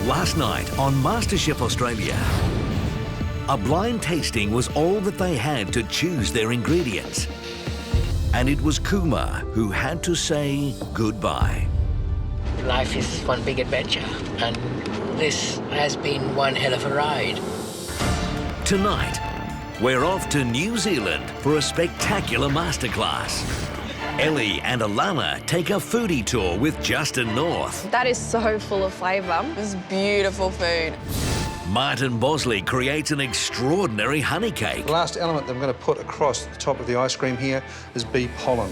Last night on MasterChef Australia, a blind tasting was all that they had to choose their ingredients. And it was Kuma who had to say goodbye. Life is one big adventure, and this has been one hell of a ride. Tonight, we're off to New Zealand for a spectacular masterclass. Ellie and Alana take a foodie tour with Justin North. That is so full of flavour. This is beautiful food. Martin Bosley creates an extraordinary honey cake. The last element that I'm going to put across the top of the ice cream here is bee pollen.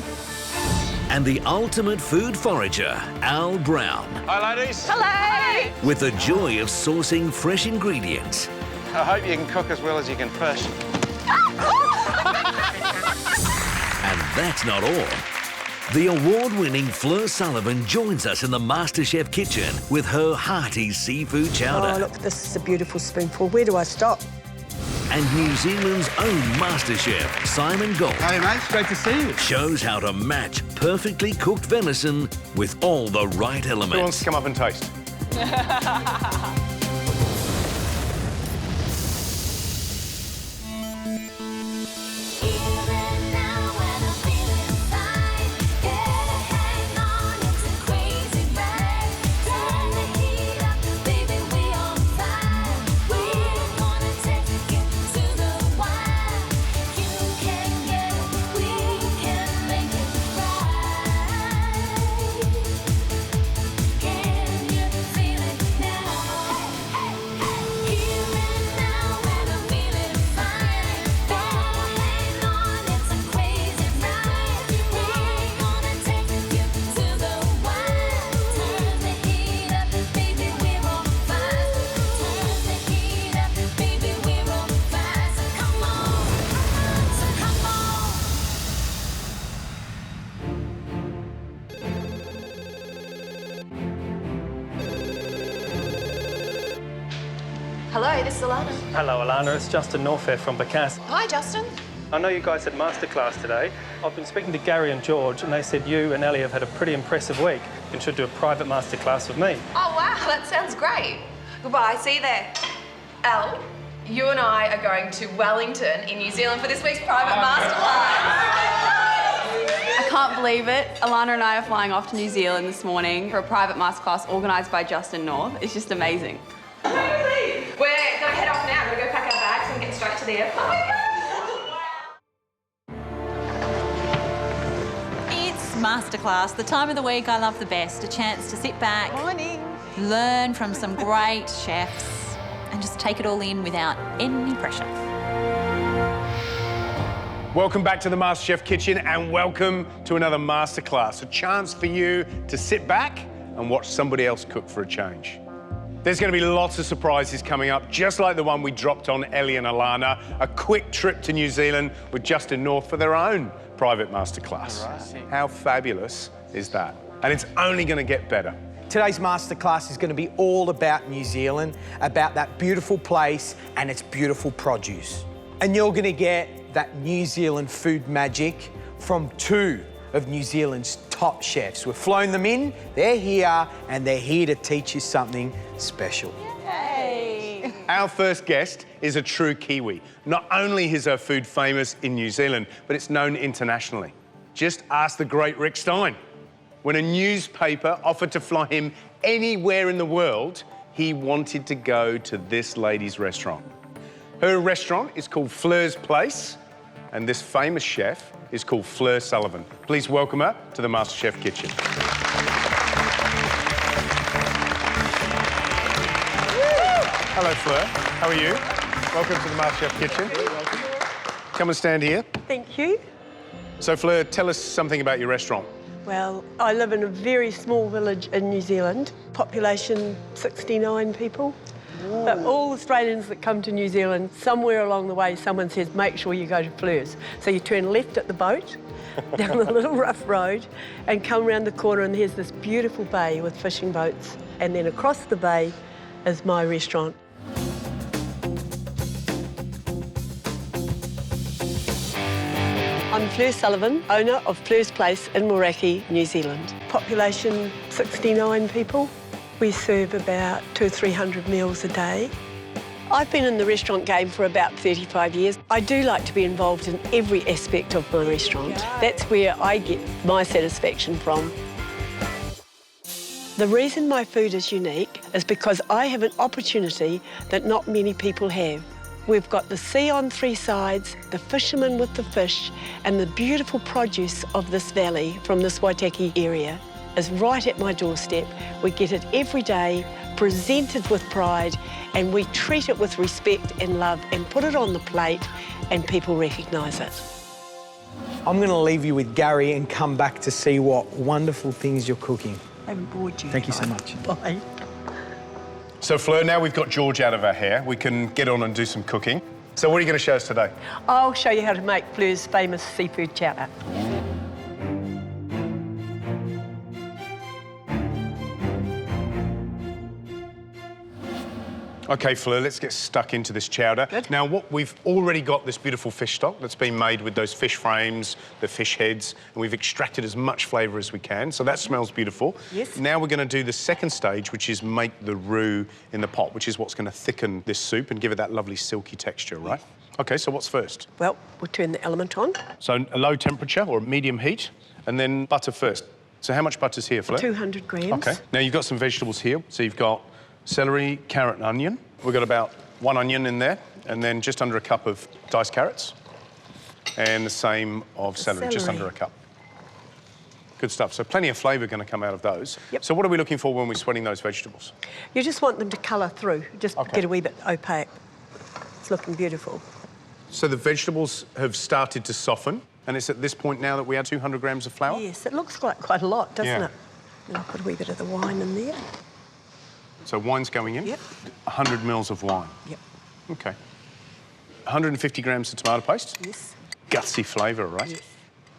And the ultimate food forager, Al Brown. Hi, ladies. Hello! With the joy of sourcing fresh ingredients. I hope you can cook as well as you can fish. And that's not all. The award-winning Fleur Sullivan joins us in the MasterChef kitchen with her hearty seafood chowder. Oh, look, this is a beautiful spoonful. Where do I stop? And New Zealand's own MasterChef, Simon Gold. Hey, mate. Great to see you. Shows how to match perfectly cooked venison with all the right elements. Who wants to come up and taste? Hello, this is Alana. Hello, Alana. It's Justin North here from Bacass. Hi, Justin. I know you guys had masterclass today. I've been speaking to Gary and George, and they said you and Ellie have had a pretty impressive week and should do a private masterclass with me. Oh, wow, that sounds great. Goodbye, see you there. Elle, you and I are going to Wellington in New Zealand for this week's private masterclass. I can't believe it. Alana and I are flying off to New Zealand this morning for a private masterclass organised by Justin North. It's just amazing. We're going to head off now. We're going to go pack our bags and get straight to the airport. It's masterclass, the time of the week I love the best. A chance to sit back, learn from some great chefs, and just take it all in without any pressure. Welcome back to the MasterChef kitchen and welcome to another masterclass. A chance for you to sit back and watch somebody else cook for a change. There's going to be lots of surprises coming up, just like the one we dropped on Ellie and Alana. A quick trip to New Zealand with Justin North for their own private masterclass. Right. How fabulous is that? And it's only going to get better. Today's masterclass is going to be all about New Zealand, about that beautiful place and its beautiful produce. And you're going to get that New Zealand food magic from two of New Zealand's top chefs. We've flown them in, they're here, and they're here to teach you something special. Yay! Our first guest is a true Kiwi. Not only is her food famous in New Zealand, but it's known internationally. Just ask the great Rick Stein. When a newspaper offered to fly him anywhere in the world, he wanted to go to this lady's restaurant. Her restaurant is called Fleur's Place, and this famous chef is called Fleur Sullivan. Please welcome her to the MasterChef kitchen. Hello, Fleur. How are you? Welcome to the MasterChef kitchen. Come and stand here. Thank you. So, Fleur, tell us something about your restaurant. Well, I live in a very small village in New Zealand, population 69 people. Ooh. But all Australians that come to New Zealand, somewhere along the way, someone says, make sure you go to Fleur's. So you turn left at the boat, down a little rough road, and come around the corner, and here's this beautiful bay with fishing boats. And then across the bay is my restaurant. I'm Fleur Sullivan, owner of Fleur's Place in Moraki, New Zealand. Population 69 people. We serve about 200 or 300 meals a day. I've been in the restaurant game for about 35 years. I do like to be involved in every aspect of my restaurant. That's where I get my satisfaction from. The reason my food is unique is because I have an opportunity that not many people have. We've got the sea on three sides, the fishermen with the fish, and the beautiful produce of this valley from this Waitaki area is right at my doorstep. We get it every day, presented with pride, and we treat it with respect and love and put it on the plate, and people recognise it. I'm going to leave you with Gary and come back to see what wonderful things you're cooking. I haven't bored you. Thank you so much. Bye. So, Fleur, now we've got George out of our hair, we can get on and do some cooking. So what are you going to show us today? I'll show you how to make Fleur's famous seafood chowder. OK, Fleur, let's get stuck into this chowder. Good. Now, we've already got this beautiful fish stock that's been made with those fish frames, the fish heads, and we've extracted as much flavour as we can, so that smells beautiful. Yes. Now we're going to do the second stage, which is make the roux in the pot, which is what's going to thicken this soup and give it that lovely silky texture, right? OK, so what's first? Well, we'll turn the element on. So a low temperature or medium heat, and then butter first. So how much butter's here, Fleur? 200 grams. OK. Now, you've got some vegetables here. So you've got celery, carrot and onion. We've got about 1 onion in there, and then just under a cup of diced carrots. And the same of celery, just under a cup. Good stuff. So plenty of flavour going to come out of those. Yep. So what are we looking for when we're sweating those vegetables? You just want them to colour through, just get a wee bit opaque. It's looking beautiful. So the vegetables have started to soften, and it's at this point now that we add 200 grams of flour? Yes, it looks like quite a lot, doesn't Yeah. it? And I'll put a wee bit of the wine in there. So wine's going in? Yep. 100 mils of wine? Yep. OK. 150 grams of tomato paste? Yes. Gutsy flavour, right? Yes.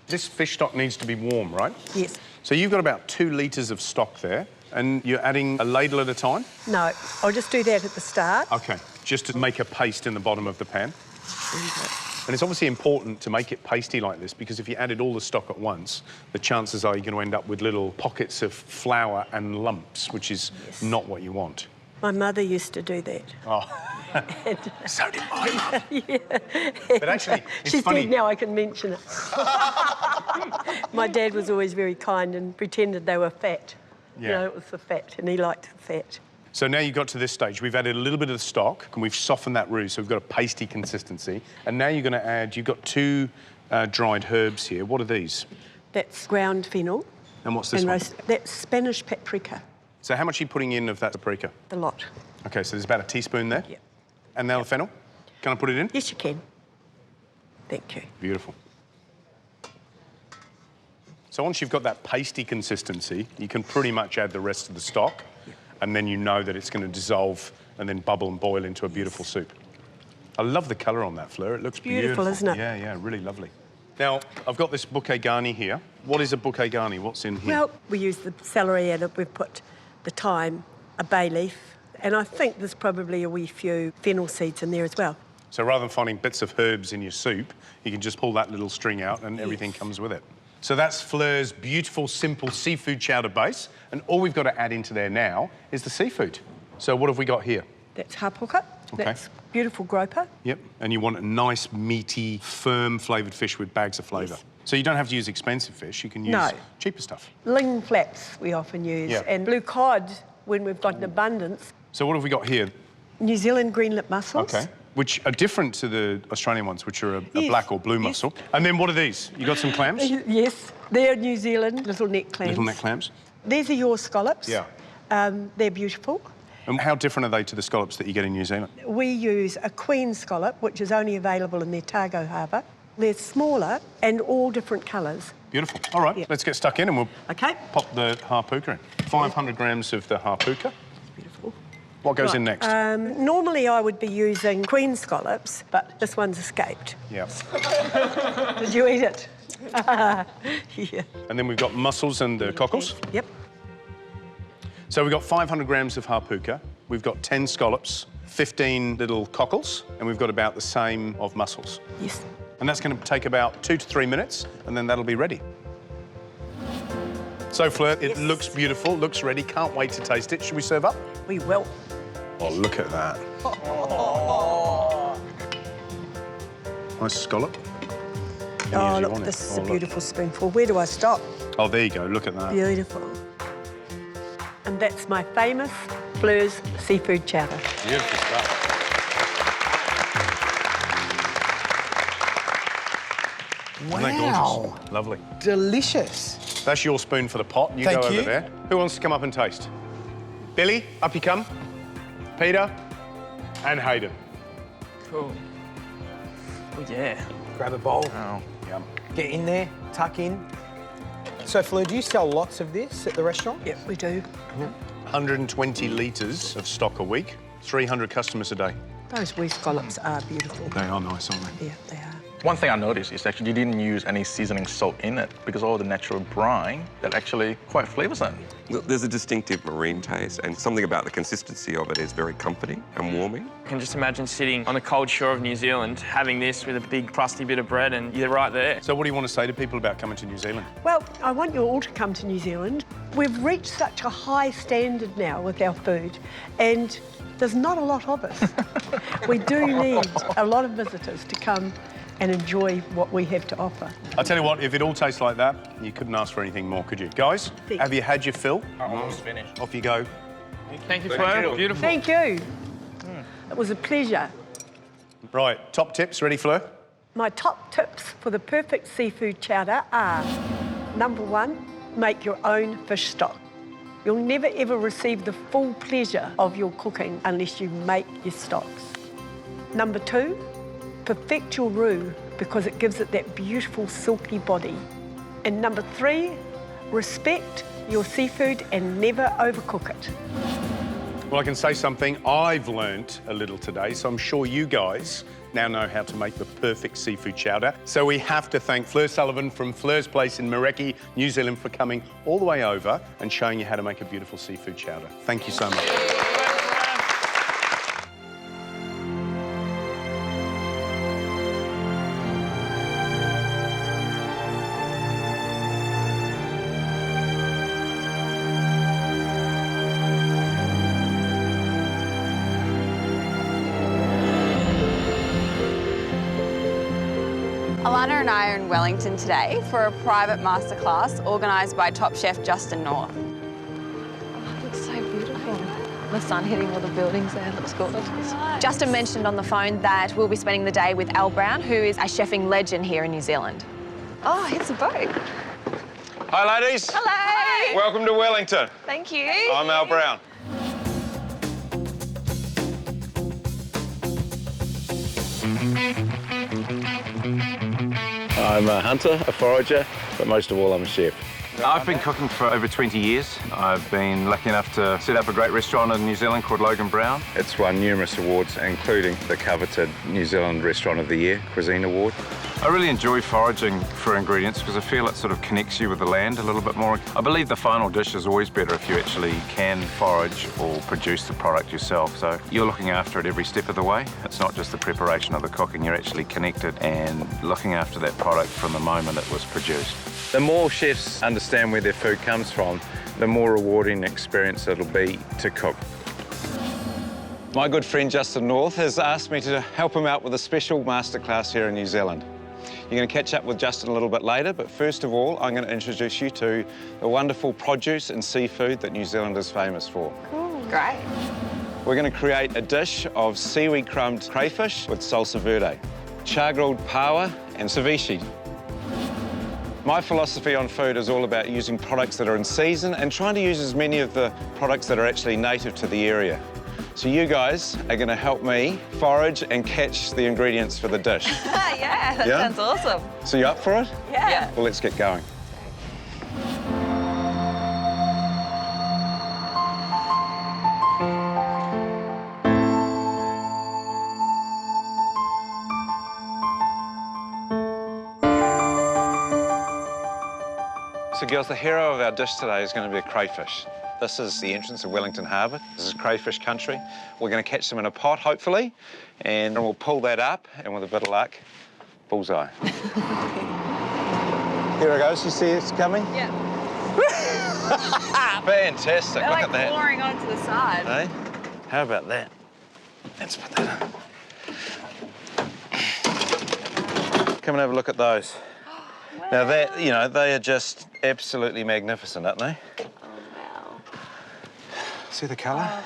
This fish stock needs to be warm, right? Yes. So you've got about 2 litres of stock there, and you're adding a ladle at a time? No, I'll just do that at the start. OK, just to make a paste in the bottom of the pan. And it's obviously important to make it pasty like this, because if you added all the stock at once, the chances are you're going to end up with little pockets of flour and lumps, which is not what you want. My mother used to do that. Oh, so did my mum. Yeah. But actually, it's She's funny. dead now, I can mention it. My dad was always very kind and pretended they were fat. Yeah. You know, it was the fat, and he liked the fat. So now you've got to this stage. We've added a little bit of the stock, and we've softened that roux, so we've got a pasty consistency. And now you're going to add, you've got 2 dried herbs here. What are these? That's ground fennel. And what's this and one? That's Spanish paprika. So how much are you putting in of that paprika? The lot. OK, so there's about a teaspoon there? Yep. And now the fennel? Can I put it in? Yes, you can. Thank you. Beautiful. So once you've got that pasty consistency, you can pretty much add the rest of the stock, and then you know that it's going to dissolve and then bubble and boil into a beautiful soup. I love the colour on that, Fleur. It looks beautiful. Isn't it? Yeah, yeah, really lovely. Now, I've got this bouquet garni here. What is a bouquet garni? What's in here? Well, we use the celery and we've put the thyme, a bay leaf, and I think there's probably a wee few fennel seeds in there as well. So rather than finding bits of herbs in your soup, you can just pull that little string out and everything comes with it. So that's Fleur's beautiful, simple seafood chowder base, and all we've got to add into there now is the seafood. So what have we got here? That's hapuka. Okay. That's beautiful groper. Yep, and you want a nice, meaty, firm flavoured fish with bags of flavour. Yes. So you don't have to use expensive fish, you can use cheaper stuff. Ling flaps we often use, Yeah. and blue cod when we've got an abundance. So what have we got here? New Zealand green lip mussels. Okay. Which are different to the Australian ones, which are a Yes. black or blue mussel. And then what are these? You got some clams? Yes, they're New Zealand little neck clams. Little neck clams. These are your scallops. Yeah. They're beautiful. And how different are they to the scallops that you get in New Zealand? We use a queen scallop, which is only available in the Otago harbour. They're smaller and all different colours. Beautiful. All right, let's get stuck in and we'll pop the hapuka in. 500 grams of the hapuka. Beautiful. What goes in next? Normally I would be using queen scallops, but this one's escaped. Yeah. Did you eat it? Yeah. And then we've got mussels and the cockles. Yep. So we've got 500 grams of hapuka, we've got 10 scallops, 15 little cockles, and we've got about the same of mussels. Yes. And that's going to take about 2 to 3 minutes, and then that'll be ready. So, Fleur, it looks beautiful, looks ready. Can't wait to taste it. Should we serve up? We will. Oh, look at that. Nice scallop. Oh, look, this is a beautiful spoonful. Where do I stop? Oh, there you go. Look at that. Beautiful. And that's my famous Fleur's seafood chowder. Beautiful stuff. Wow. Isn't that gorgeous? Lovely. Delicious. That's your spoon for the pot. You Thank go over you. there. Who wants to come up and taste? Billy, up you come. Peter and Hayden. Cool. Oh, yeah. Grab a bowl. Oh. Yum. Get in there, tuck in. So, Fleur, do you sell lots of this at the restaurant? Yep, we do. 120 litres of stock a week, 300 customers a day. Those wee scallops are beautiful. They are nice, aren't they? Yeah, they are. One thing I noticed is actually you didn't use any seasoning salt in it because all the natural brine that actually quite flavours it. Look, there's a distinctive marine taste, and something about the consistency of it is very comforting and warming. I can just imagine sitting on the cold shore of New Zealand, having this with a big crusty bit of bread, and you're right there. So what do you want to say to people about coming to New Zealand? Well, I want you all to come to New Zealand. We've reached such a high standard now with our food, and there's not a lot of us. We do need a lot of visitors to come and enjoy what we have to offer. I tell you what, if it all tastes like that, you couldn't ask for anything more, could you? Guys, have you had your fill? Almost finished. Off you go. Thank you, Fleur. Beautiful. Thank you. It was a pleasure. Right, top tips. Ready, Fleur? My top tips for the perfect seafood chowder are, number one, make your own fish stock. You'll never ever receive the full pleasure of your cooking unless you make your stocks. Number two, perfect your roux because it gives it that beautiful silky body. And number three, respect your seafood and never overcook it. Well, I can say something. I've learnt a little today, so I'm sure you guys now know how to make the perfect seafood chowder. So we have to thank Fleur Sullivan from Fleur's Place in Mereki, New Zealand, for coming all the way over and showing you how to make a beautiful seafood chowder. Thank you so much. Alana and I are in Wellington today for a private masterclass organised by top chef Justin North. Oh, it looks so beautiful. The sun hitting all the buildings there, looks gorgeous. Justin mentioned on the phone that we'll be spending the day with Al Brown, who is a chefing legend here in New Zealand. Oh, it's a boat. Hi, ladies. Hello. Welcome to Wellington. Thank you. I'm Al Brown. I'm a hunter, a forager, but most of all, I'm a chef. I've been cooking for over 20 years. I've been lucky enough to set up a great restaurant in New Zealand called Logan Brown. It's won numerous awards, including the coveted New Zealand Restaurant of the Year Cuisine Award. I really enjoy foraging for ingredients because I feel it sort of connects you with the land a little bit more. I believe the final dish is always better if you actually can forage or produce the product yourself. So you're looking after it every step of the way. It's not just the preparation of the cooking, you're actually connected and looking after that product from the moment it was produced. The more chefs understand where their food comes from, the more rewarding experience it'll be to cook. My good friend Justin North has asked me to help him out with a special masterclass here in New Zealand. You're going to catch up with Justin a little bit later, but first of all, I'm going to introduce you to the wonderful produce and seafood that New Zealand is famous for. Cool. Great. We're going to create a dish of seaweed crumbed crayfish with salsa verde, char-grilled paua and ceviche. My philosophy on food is all about using products that are in season and trying to use as many of the products that are actually native to the area. So you guys are going to help me forage and catch the ingredients for the dish. Yeah, that sounds awesome. So you up for it? Yeah. Well, let's get going. So girls, the hero of our dish today is going to be a crayfish. This is the entrance of Wellington Harbour. This is crayfish country. We're going to catch them in a pot, hopefully, and we'll pull that up, and with a bit of luck, bullseye. Here it goes. You see it's coming? Yeah. Fantastic, They're look like at that. pouring onto the side. Hey, how about that? Let's put that in. Come and have a look at those. Wow. Now that, you know, they are just absolutely magnificent, aren't they? Oh, wow. See the colour? Oh,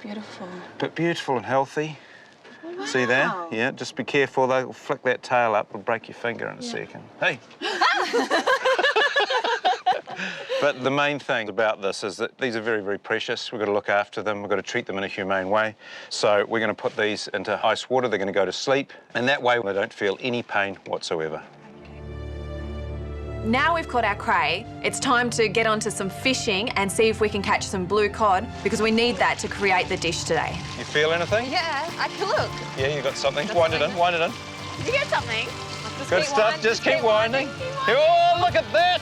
beautiful. But beautiful and healthy. Wow. See there? Yeah, just be careful, they'll flick that tail up, it'll break your finger in a second. Hey! But the main thing about this is that these are very, very precious. We've got to look after them. We've got to treat them in a humane way. So we're going to put these into ice water. They're going to go to sleep. And that way they don't feel any pain whatsoever. Now we've caught our cray, it's time to get onto some fishing and see if we can catch some blue cod, because we need that to create the dish today. You feel anything? Yeah, I can look. Yeah, you got something. Wind it in, wind it in. Did you get something? Good stuff, just keep winding. Oh, look at that!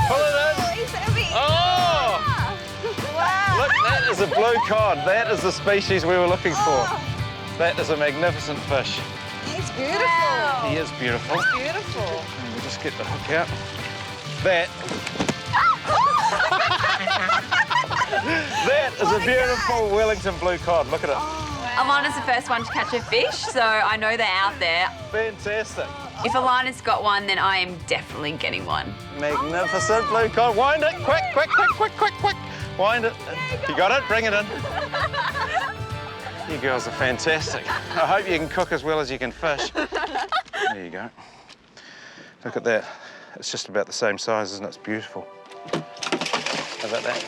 Pull it in. Oh! Wow! Look, that is a blue cod. That is the species we were looking for. That is a magnificent fish. He's beautiful. Wow. He is beautiful. He's beautiful. And we'll just get the hook out. That. That is a beautiful Wellington blue cod. Look at it. Alana's the first one to catch a fish, so I know they're out there. Fantastic. If Alana's got one, then I am definitely getting one. Magnificent blue cod. Wind it. Quick, quick, quick, quick, quick, quick. Wind it. You got it? Bring it in. You girls are fantastic. I hope you can cook as well as you can fish. There you go. Look at that. It's just about the same size, isn't it? It's beautiful. How about that?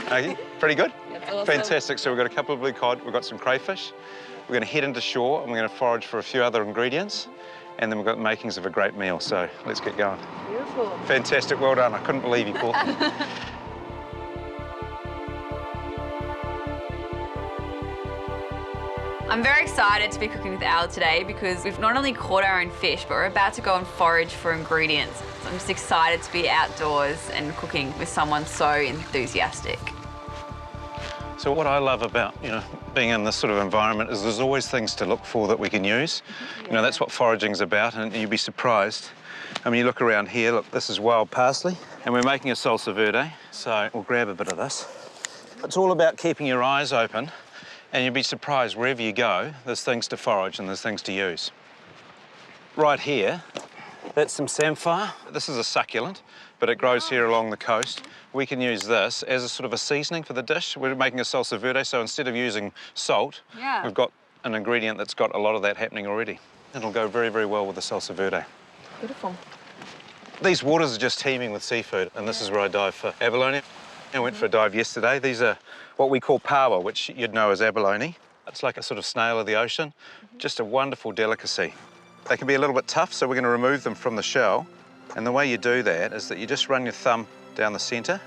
Okay, pretty good? That's awesome. Fantastic. So we've got a couple of blue cod, we've got some crayfish. We're going to head into shore and we're going to forage for a few other ingredients. And then we've got the makings of a great meal. So let's get going. Beautiful. Fantastic. Well done. I couldn't believe you caught them. I'm very excited to be cooking with Al today because we've not only caught our own fish, but we're about to go and forage for ingredients. So I'm just excited to be outdoors and cooking with someone so enthusiastic. So what I love about, being in this sort of environment is there's always things to look for that we can use. Yeah. That's what foraging's about, and you'd be surprised. I mean, you look around here, look, this is wild parsley, and we're making a salsa verde, so we'll grab a bit of this. It's all about keeping your eyes open, and you'd be surprised wherever you go, there's things to forage and there's things to use. Right here, that's some samphire. This is a succulent, but it grows here along the coast. We can use this as a sort of a seasoning for the dish. We're making a salsa verde, so instead of using salt, we've got an ingredient that's got a lot of that happening already. It'll go very, very well with the salsa verde. Beautiful. These waters are just teeming with seafood, and this is where I dive for abalone. I went for a dive yesterday. These are what we call pawa, which you'd know as abalone. It's like a sort of snail of the ocean, just a wonderful delicacy. They can be a little bit tough, so we're going to remove them from the shell. And the way you do that is that you just run your thumb down the centre,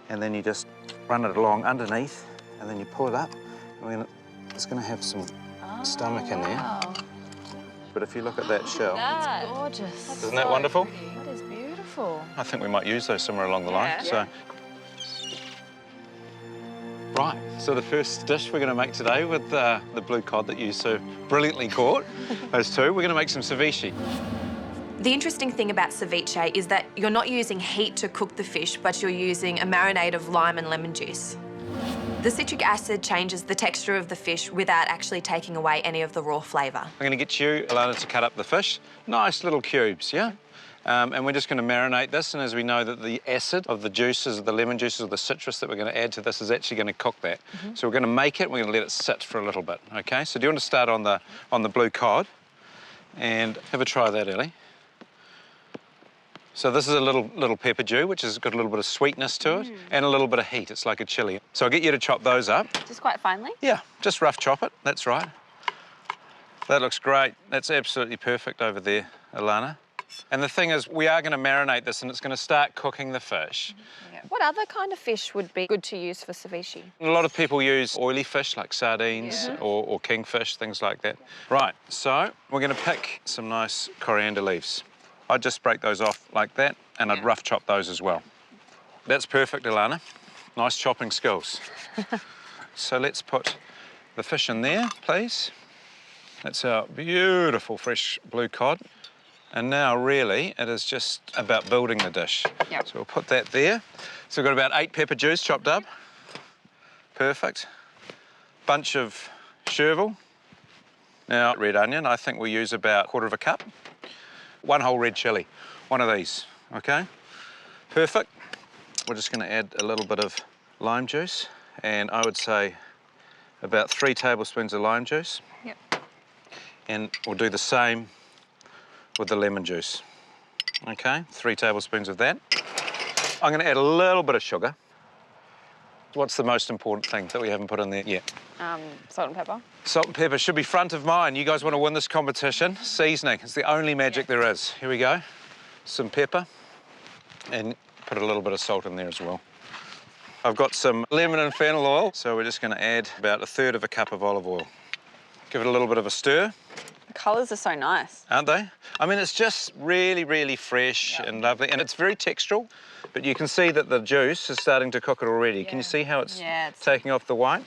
and then you just run it along underneath, and then you pull it up. And it's going to have some stomach in there. But if you look at that shell... That's gorgeous. Isn't that wonderful? That is beautiful. I think we might use those somewhere along the line. Yeah. Right, so the first dish we're going to make today with the blue cod that you so brilliantly caught, those two, we're going to make some ceviche. The interesting thing about ceviche is that you're not using heat to cook the fish, but you're using a marinade of lime and lemon juice. The citric acid changes the texture of the fish without actually taking away any of the raw flavour. I'm going to get you, Alana, to cut up the fish. Nice little cubes, yeah? And we're just going to marinate this, and as we know that the acid of the juices, the lemon juices, or the citrus that we're going to add to this is actually going to cook that. So we're going to make it, and we're going to let it sit for a little bit, okay? So do you want to start on the blue cod? And have a try of that, Ellie. So this is a little pepper dew, which has got a little bit of sweetness to it, and a little bit of heat. It's like a chilli. So I'll get you to chop those up. Just quite finely? Yeah, just rough chop it, that's right. That looks great. That's absolutely perfect over there, Alana. And the thing is, we are going to marinate this, and it's going to start cooking the fish. What other kind of fish would be good to use for ceviche? A lot of people use oily fish like sardines or kingfish, things like that. Right, so we're going to pick some nice coriander leaves. I'd just break those off like that, and I'd rough chop those as well. That's perfect, Alana. Nice chopping skills. So let's put the fish in there, please. That's our beautiful fresh blue cod. And now, really, it is just about building the dish. Yep. So we'll put that there. So we've got about 8 pepper juice chopped up. Perfect. Bunch of chervil. Now, red onion, I think we'll use about 1/4 cup. 1 whole red chilli, one of these, okay? Perfect. We're just going to add a little bit of lime juice, and I would say about 3 tablespoons of lime juice. Yep. And we'll do the same with the lemon juice. Okay, 3 tablespoons of that. I'm going to add a little bit of sugar. What's the most important thing that we haven't put in there yet? Salt and pepper. Salt and pepper should be front of mind. You guys want to win this competition. Seasoning, it's the only magic there is. Here we go. Some pepper, and put a little bit of salt in there as well. I've got some lemon and fennel oil, so we're just going to add about 1/3 cup of olive oil. Give it a little bit of a stir. The colours are so nice. Aren't they? I mean, it's just really, really fresh and lovely, and it's very textural, but you can see that the juice is starting to cook it already. Can you see how it's taking off the white?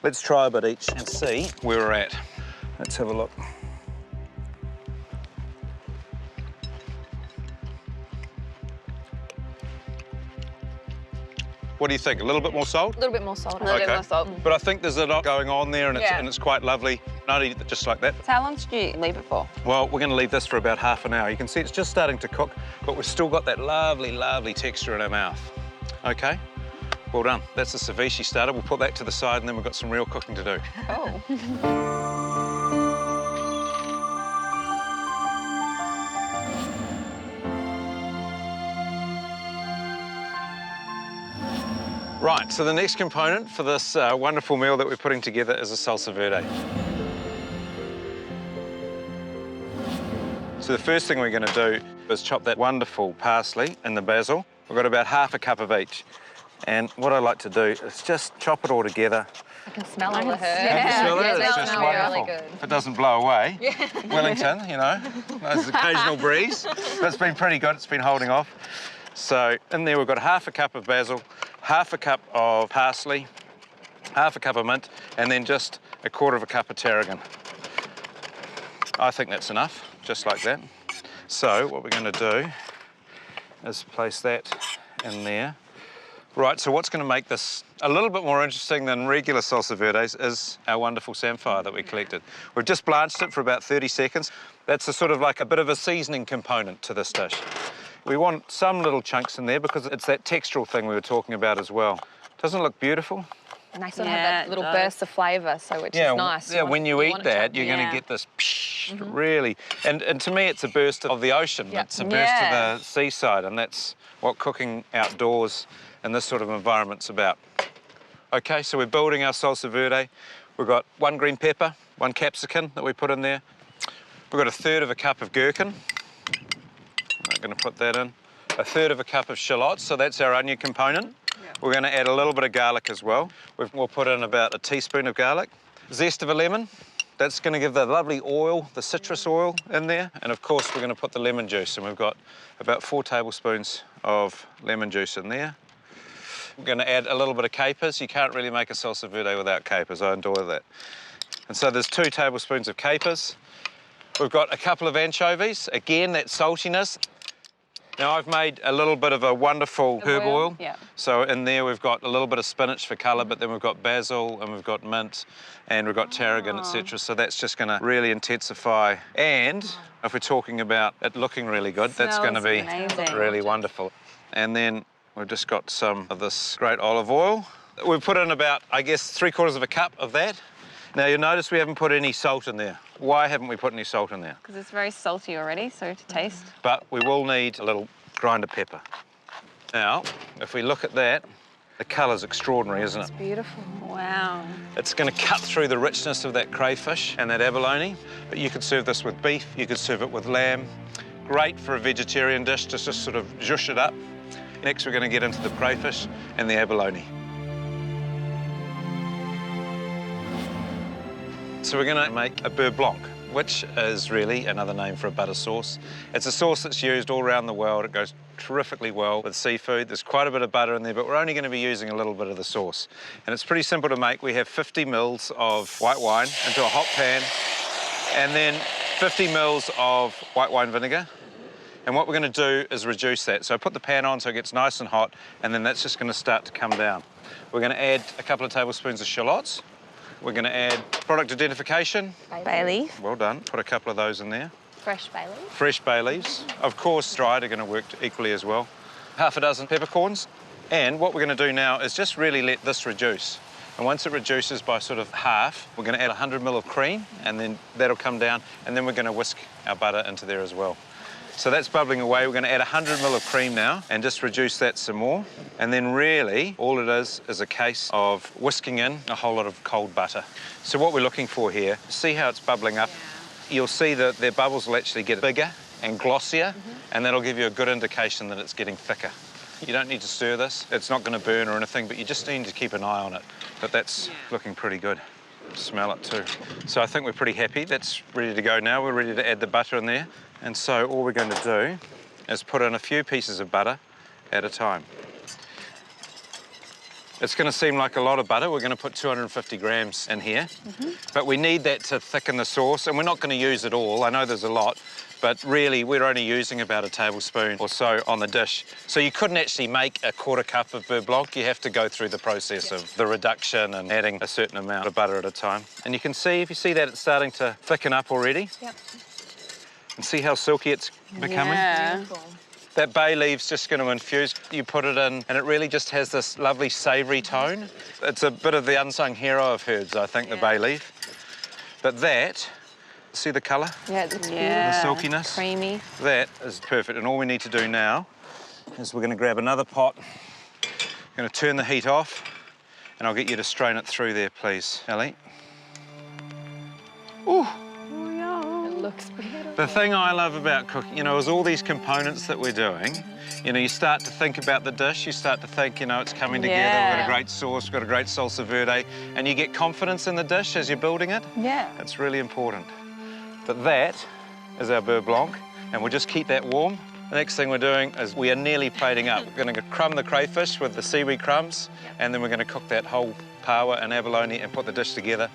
Let's try a bit each and see where we're at. Let's have a look. What do you think? A little bit more salt? A little bit more salt. A little bit more salt. But I think there's a lot going on there, and it's quite lovely. Not eat it just like that. So how long did you leave it for? Well, we're going to leave this for about half an hour. You can see it's just starting to cook, but we've still got that lovely, lovely texture in our mouth. Okay, well done. That's the ceviche starter. We'll put that to the side, and then we've got some real cooking to do. Oh. Right, so the next component for this wonderful meal that we're putting together is a salsa verde. So the first thing we're going to do is chop that wonderful parsley and the basil. We've got about 1/2 cup of each. And what I like to do is just chop it all together. I can smell all the herbs. Yeah, smell it? It's just wonderful. Really good. If it doesn't blow away. Wellington, you know, there's an occasional breeze. That's been pretty good. It's been holding off. So in there we've got 1/2 cup of basil, 1/2 cup of parsley, 1/2 cup of mint, and then just 1/4 cup of tarragon. I think that's enough, just like that. So what we're going to do is place that in there. Right, so what's going to make this a little bit more interesting than regular salsa verdes is our wonderful samphire that we collected. We've just blanched it for about 30 seconds. That's a sort of like a bit of a seasoning component to this dish. We want some little chunks in there because it's that textural thing we were talking about as well. Doesn't it look beautiful? And they sort of have that little burst of flavour, so which is nice. Yeah, when you eat that, you're going to get this really... And to me, it's a burst of the ocean. It's a burst of the seaside, and that's what cooking outdoors in this sort of environment's about. OK, so we're building our salsa verde. We've got 1 green pepper, 1 capsicum that we put in there. We've got 1/3 cup of gherkin. I'm going to put that in. 1/3 cup of shallots, so that's our onion component. We're going to add a little bit of garlic as well. We'll put in about 1 teaspoon of garlic. Zest of a lemon. That's going to give the lovely oil, the citrus oil in there. And of course, we're going to put the lemon juice, and we've got about 4 tablespoons of lemon juice in there. We're going to add a little bit of capers. You can't really make a salsa verde without capers. I adore that. And so there's 2 tablespoons of capers. We've got a couple of anchovies. Again, that saltiness. Now, I've made a little bit of a wonderful herb oil. So in there, we've got a little bit of spinach for colour, but then we've got basil, and we've got mint, and we've got tarragon, etc. So that's just going to really intensify. And if we're talking about it looking really good, that's going to be really wonderful. And then we've just got some of this great olive oil. We've put in about, I guess, 3/4 cup of that. Now, you'll notice we haven't put any salt in there. Why haven't we put any salt in there? Because it's very salty already, so to taste. But we will need a little grinder pepper. Now, if we look at that, the colour's extraordinary, isn't it? It's beautiful. Wow. It's going to cut through the richness of that crayfish and that abalone, but you could serve this with beef, you could serve it with lamb. Great for a vegetarian dish to just sort of zhuzh it up. Next, we're going to get into the crayfish and the abalone. So we're going to make a beurre blanc, which is really another name for a butter sauce. It's a sauce that's used all around the world. It goes terrifically well with seafood. There's quite a bit of butter in there, but we're only going to be using a little bit of the sauce. And it's pretty simple to make. We have 50 mils of white wine into a hot pan. And then 50 mils of white wine vinegar. And what we're going to do is reduce that. So I put the pan on so it gets nice and hot, and then that's just going to start to come down. We're going to add a couple of tablespoons of shallots. We're going to add product identification. Bay leaf. Well done. Put a couple of those in there. Fresh bay leaf. Fresh bay leaves. Of course, dried are going to work equally as well. Half a dozen peppercorns. And what we're going to do now is just really let this reduce. And once it reduces by sort of half, we're going to add 100 ml of cream, and then that'll come down, and then we're going to whisk our butter into there as well. So that's bubbling away. We're going to add 100 ml of cream now and just reduce that some more. And then really, all it is a case of whisking in a whole lot of cold butter. So what we're looking for here, see how it's bubbling up? You'll see that their bubbles will actually get bigger and glossier, and that'll give you a good indication that it's getting thicker. You don't need to stir this. It's not going to burn or anything, but you just need to keep an eye on it. But that's looking pretty good. Smell it too. So I think we're pretty happy. That's ready to go now. We're ready to add the butter in there. And so all we're going to do is put in a few pieces of butter at a time. It's going to seem like a lot of butter. We're going to put 250 grams in here. But we need that to thicken the sauce, and we're not going to use it all. I know there's a lot, but really we're only using about a tablespoon or so on the dish. So you couldn't actually make a quarter cup of beurre blanc. You have to go through the process of the reduction and adding a certain amount of butter at a time. And you can see, if you see that, it's starting to thicken up already. Yep. And see how silky it's becoming? Yeah. That bay leaf's just going to infuse. You put it in, and it really just has this lovely savoury tone. It's a bit of the unsung hero of herbs, I think, the bay leaf. But that, see the colour? Yeah, it's beautiful. The silkiness? Creamy. That is perfect. And all we need to do now is we're going to grab another pot. I'm going to turn the heat off, and I'll get you to strain it through there, please, Ellie. Ooh. Looks beautiful. The thing I love about cooking, is all these components that we're doing. You start to think about the dish, you start to think, it's coming together, we've got a great sauce, we've got a great salsa verde, and you get confidence in the dish as you're building it. Yeah. That's really important. But that is our beurre blanc, and we'll just keep that warm. The next thing we're doing is we are nearly plating up. We're going to crumb the crayfish with the seaweed crumbs, and then we're going to cook that whole paua and abalone and put the dish together.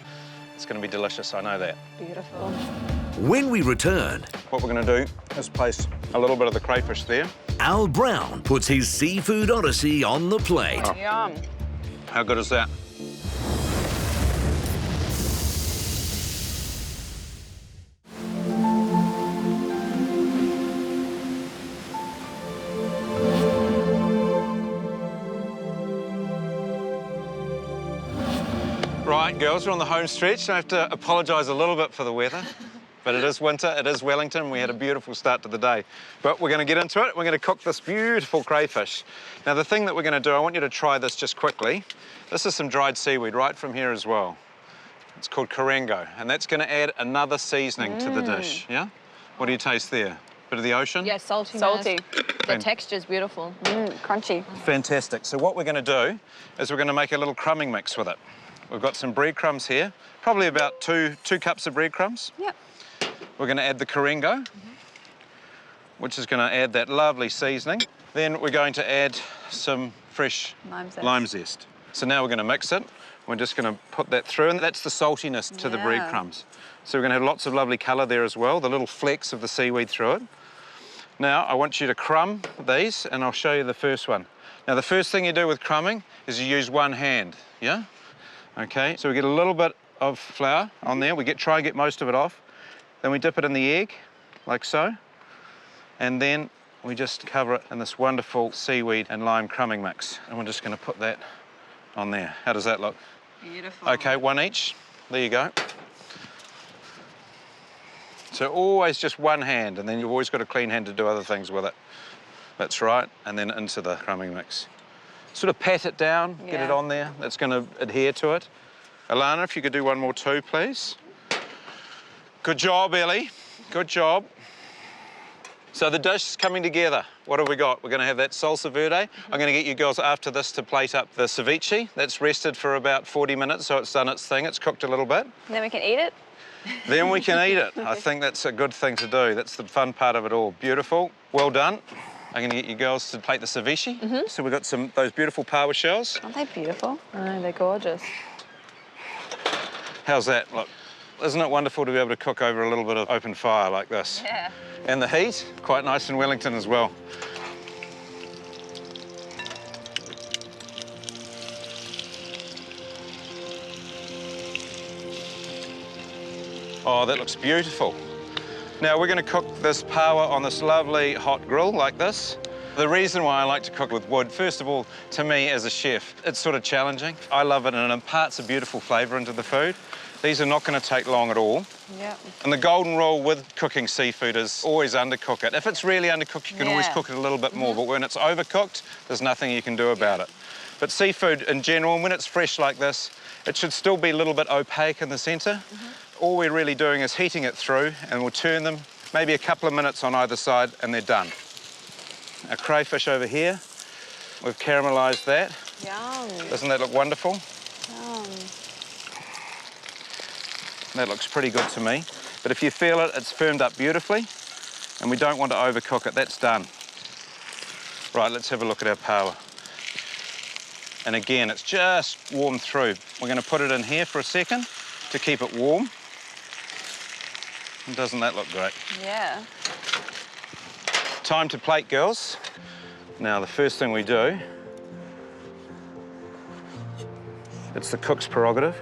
It's going to be delicious, I know that. Beautiful. When we return, what we're going to do is place a little bit of the crayfish there. Al Brown puts his seafood odyssey on the plate. Oh. Yum. How good is that? Right, girls, we're on the home stretch. I have to apologise a little bit for the weather. But it is winter, it is Wellington, we had a beautiful start to the day. But we're going to get into it, we're going to cook this beautiful crayfish. Now the thing that we're going to do, I want you to try this just quickly. This is some dried seaweed right from here as well. It's called Corango, and that's going to add another seasoning to the dish, yeah? What do you taste there? Bit of the ocean? Yeah, salty. Salty. The texture's beautiful. Crunchy. Fantastic. So what we're going to do is we're going to make a little crumbing mix with it. We've got some breadcrumbs here, probably about two cups of breadcrumbs. Yep. We're going to add the Corango, which is going to add that lovely seasoning. Then we're going to add some fresh lime zest. So now we're going to mix it. We're just going to put that through, and that's the saltiness to the breadcrumbs. So we're going to have lots of lovely colour there as well, the little flecks of the seaweed through it. Now, I want you to crumb these, and I'll show you the first one. Now, the first thing you do with crumbing is you use one hand, yeah? Okay, so we get a little bit of flour on there. We try and get most of it off. Then we dip it in the egg, like so. And then we just cover it in this wonderful seaweed and lime crumbing mix. And we're just going to put that on there. How does that look? Beautiful. Okay, one each. There you go. So always just one hand, and then you've always got a clean hand to do other things with it. That's right. And then into the crumbing mix. Sort of pat it down, get it on there. That's going to adhere to it. Alana, if you could do one more too, please. Good job, Ellie. Good job. So the dish is coming together. What have we got? We're going to have that salsa verde. I'm going to get you girls after this to plate up the ceviche. That's rested for about 40 minutes, so it's done its thing. It's cooked a little bit. And then we can eat it? Then we can eat it. I think that's a good thing to do. That's the fun part of it all. Beautiful. Well done. I'm going to get you girls to plate the ceviche. So we've got those beautiful paua shells. Aren't they beautiful? Oh, they're gorgeous. How's that look? Isn't it wonderful to be able to cook over a little bit of open fire like this? Yeah. And the heat, quite nice in Wellington as well. Oh, that looks beautiful. Now we're going to cook this power on this lovely hot grill like this. The reason why I like to cook with wood, first of all, to me as a chef, it's sort of challenging. I love it and it imparts a beautiful flavour into the food. These are not going to take long at all. Yeah. And the golden rule with cooking seafood is always undercook it. If it's really undercooked, you can always cook it a little bit more, but when it's overcooked, there's nothing you can do about it. But seafood in general, when it's fresh like this, it should still be a little bit opaque in the centre. All we're really doing is heating it through, and we'll turn them maybe a couple of minutes on either side, and they're done. Our crayfish over here, we've caramelised that. Yum. Doesn't that look wonderful? Yum. That looks pretty good to me. But if you feel it, it's firmed up beautifully, and we don't want to overcook it. That's done. Right, let's have a look at our power. And again, it's just warmed through. We're going to put it in here for a second to keep it warm. And doesn't that look great? Yeah. Time to plate, girls. Now, the first thing we do, it's the cook's prerogative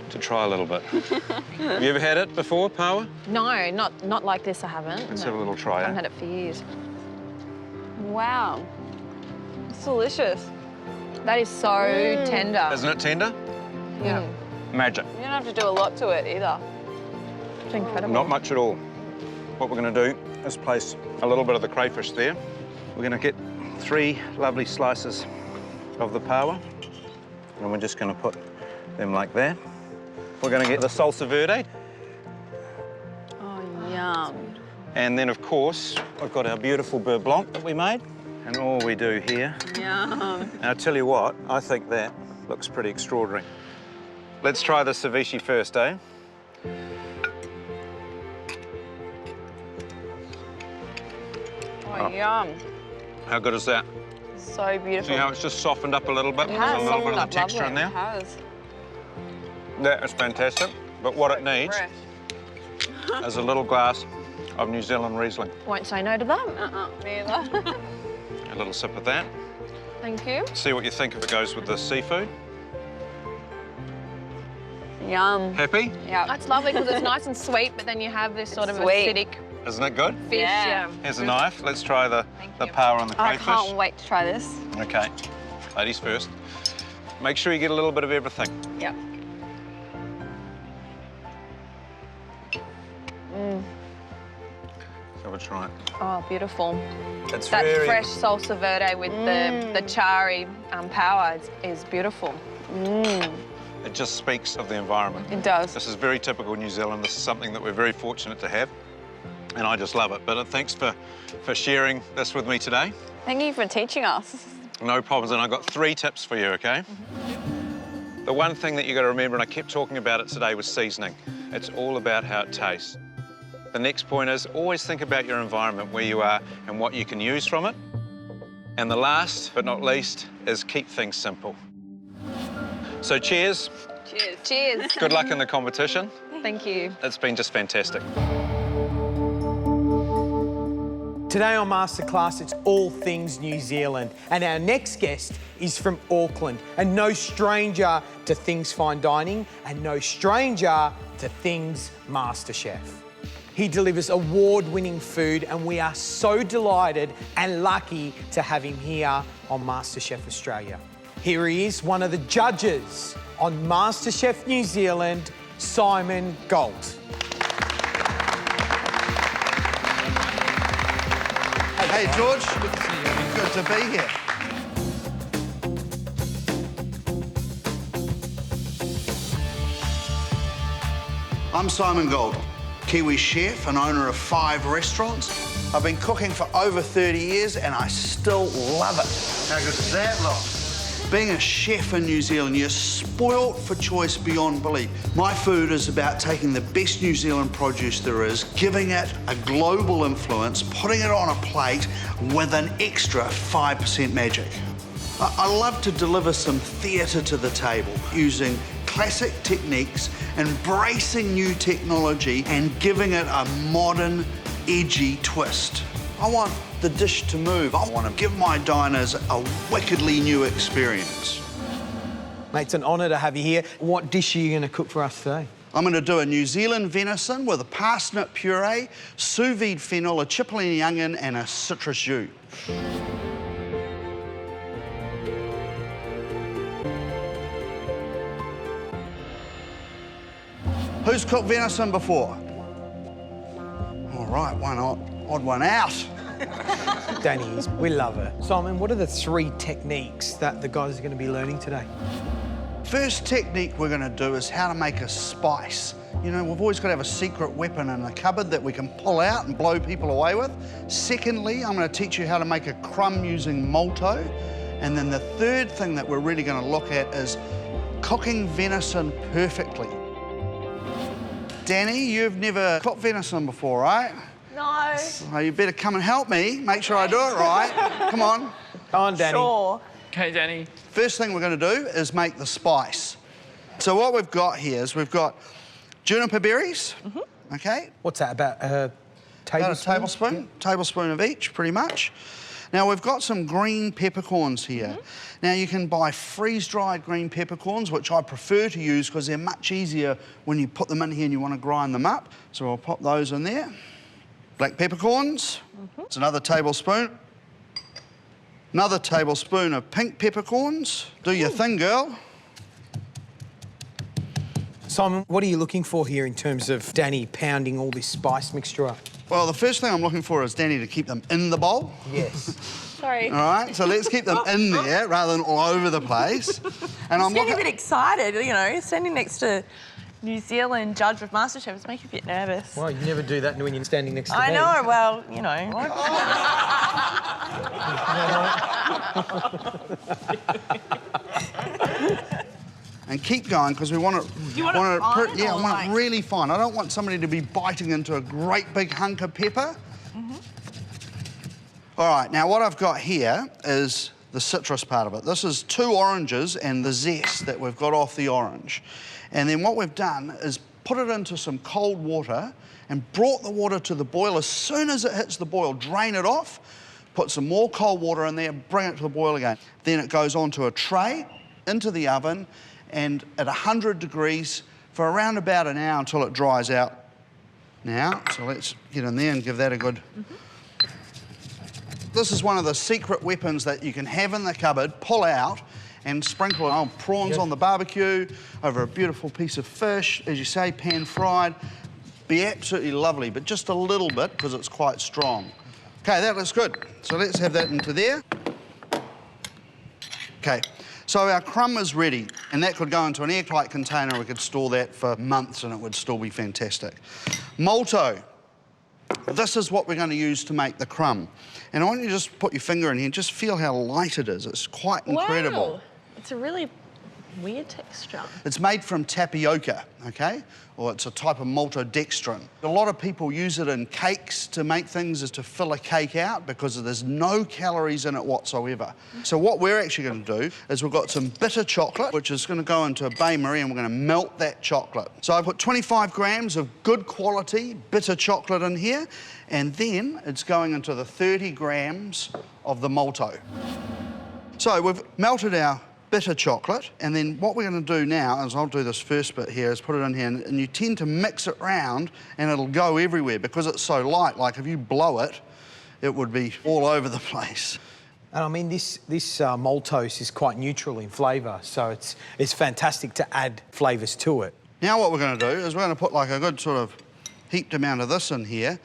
to try a little bit. Have you ever had it before, Power? No, not like this, I haven't. Let's have a little try. I haven't had it for years. Wow. It's delicious. That is so tender. Isn't it tender? Yeah. Magic. You don't have to do a lot to it either. It's incredible. Not much at all. What we're going to do is place a little bit of the crayfish there. We're going to get 3 lovely slices of the power, and we're just going to put them like that. We're going to get the salsa verde. Oh, yum. And then, of course, we've got our beautiful beurre blanc that we made. And all we do here... Yum. Now, I'll tell you what, I think that looks pretty extraordinary. Let's try the ceviche first, eh? Oh, yum. How good is that? So beautiful. See how it's just softened up a little bit? It has. There's a little bit of Softened the up texture lovely. in there. It has. That is fantastic. But what it needs is a little glass of New Zealand Riesling. Won't say no to that. Me either. A little sip of that. Thank you. See what you think if it goes with the seafood. Yum. Happy? Yeah. That's lovely because it's nice and sweet, but then you have this sort of sweet. acidic Isn't it good? fish. Yeah. Here's a knife. Let's try the power on the I crayfish. can't wait to try this. Okay. Ladies first. Make sure you get a little bit of everything. Yep. So we'll try it. Oh, beautiful. It's that very... fresh salsa verde with the charry power is beautiful. It just speaks of the environment. It does. This is very typical New Zealand. This is something that we're very fortunate to have, and I just love it. But thanks for sharing this with me today. Thank you for teaching us. No problems, and I've got 3 tips for you, okay? The one thing that you got to remember, and I kept talking about it today, was seasoning. It's all about how it tastes. The next point is always think about your environment, where you are and what you can use from it. And the last but not least is keep things simple. So cheers. Cheers. Cheers. Good luck in the competition. Thank you. It's been just fantastic. Today on Masterclass, it's all things New Zealand. And our next guest is from Auckland, and no stranger to things fine dining and no stranger to things MasterChef. He delivers award-winning food, and we are so delighted and lucky to have him here on MasterChef Australia. Here he is, one of the judges on MasterChef New Zealand, Simon Gold. Hey, George. Good to see you. Good to be here. I'm Simon Gold, Kiwi chef and owner of 5 restaurants. I've been cooking for over 30 years and I still love it. How good does that look? Being a chef in New Zealand, you're spoilt for choice beyond belief. My food is about taking the best New Zealand produce there is, giving it a global influence, putting it on a plate with an extra 5% magic. I love to deliver some theatre to the table using classic techniques, embracing new technology and giving it a modern, edgy twist. I want the dish to move. I want to give my diners a wickedly new experience. Mate, it's an honour to have you here. What dish are you going to cook for us today? I'm going to do a New Zealand venison with a parsnip puree, sous vide fennel, a cipollini onion and a citrus jus. Who's cooked venison before? All right, one odd one out. Danny's, we love it. Simon, what are the 3 techniques that the guys are going to be learning today? First technique we're going to do is how to make a spice. You know, we've always got to have a secret weapon in the cupboard that we can pull out and blow people away with. Secondly, I'm going to teach you how to make a crumb using malto. And then the third thing that we're really going to look at is cooking venison perfectly. Danny, you've never cooked venison before, right? No. So you better come and help me, make sure I do it right. Come on. Come on, Danny. Sure. Okay, Danny. First thing we're going to do is make the spice. So what we've got here is we've got juniper berries, okay? What's that, about a tablespoon? About a tablespoon, Yeah. tablespoon of each, pretty much. Now, we've got some green peppercorns here. Now, you can buy freeze-dried green peppercorns, which I prefer to use because they're much easier when you put them in here and you want to grind them up. So I'll pop those in there. Black peppercorns, it's another tablespoon. Another tablespoon of pink peppercorns. Do your thing, girl. Simon, what are you looking for here in terms of Danny pounding all this spice mixture up? Well, the first thing I'm looking for is Danny to keep them in the bowl. Yes. Sorry. All right, so let's keep them in there rather than all over the place. And I'm getting a bit excited, you know, standing next to New Zealand judge of MasterChef is making me a bit nervous. Well, you never do that when you're standing next to me. I know, well, you know. And keep going because we want it. You want it fine Yeah, I or want like- it really fine. I don't want somebody to be biting into a great big hunk of pepper. All right, now what I've got here is the citrus part of it. This is 2 oranges and the zest that we've got off the orange. And then what we've done is put it into some cold water and brought the water to the boil. As soon as it hits the boil, drain it off, put some more cold water in there, bring it to the boil again. Then it goes onto a tray, into the oven, and at 100 degrees for around about an hour until it dries out. Now, so let's get in there and give that a good... This is one of the secret weapons that you can have in the cupboard, pull out and sprinkle old prawns on the barbecue over a beautiful piece of fish, as you say, pan-fried. Be absolutely lovely, but just a little bit because it's quite strong. Okay, that looks good. So let's have that into there. Okay, so our crumb is ready, and that could go into an airtight container. We could store that for months and it would still be fantastic. Malto. This is what we're going to use to make the crumb. And I want you to just put your finger in here and just feel how light it is. It's quite incredible. Wow. It's a really weird texture. It's made from tapioca, okay? Or it's a type of maltodextrin. A lot of people use it in cakes to make things, is to fill a cake out because there's no calories in it whatsoever. So what we're actually going to do is we've got some bitter chocolate, which is going to go into a bain-marie, and we're going to melt that chocolate. So I put 25 grams of good quality bitter chocolate in here, and then it's going into the 30 grams of the malto. So we've melted our bitter chocolate, and then what we're going to do now is, I'll do this first bit here, is put it in here, and you tend to mix it round and it'll go everywhere because it's so light. Like if you blow it, it would be all over the place. And I mean, this maltose is quite neutral in flavour, so it's fantastic to add flavours to it. Now what we're going to do is we're going to put like a good sort of heaped amount of this in here.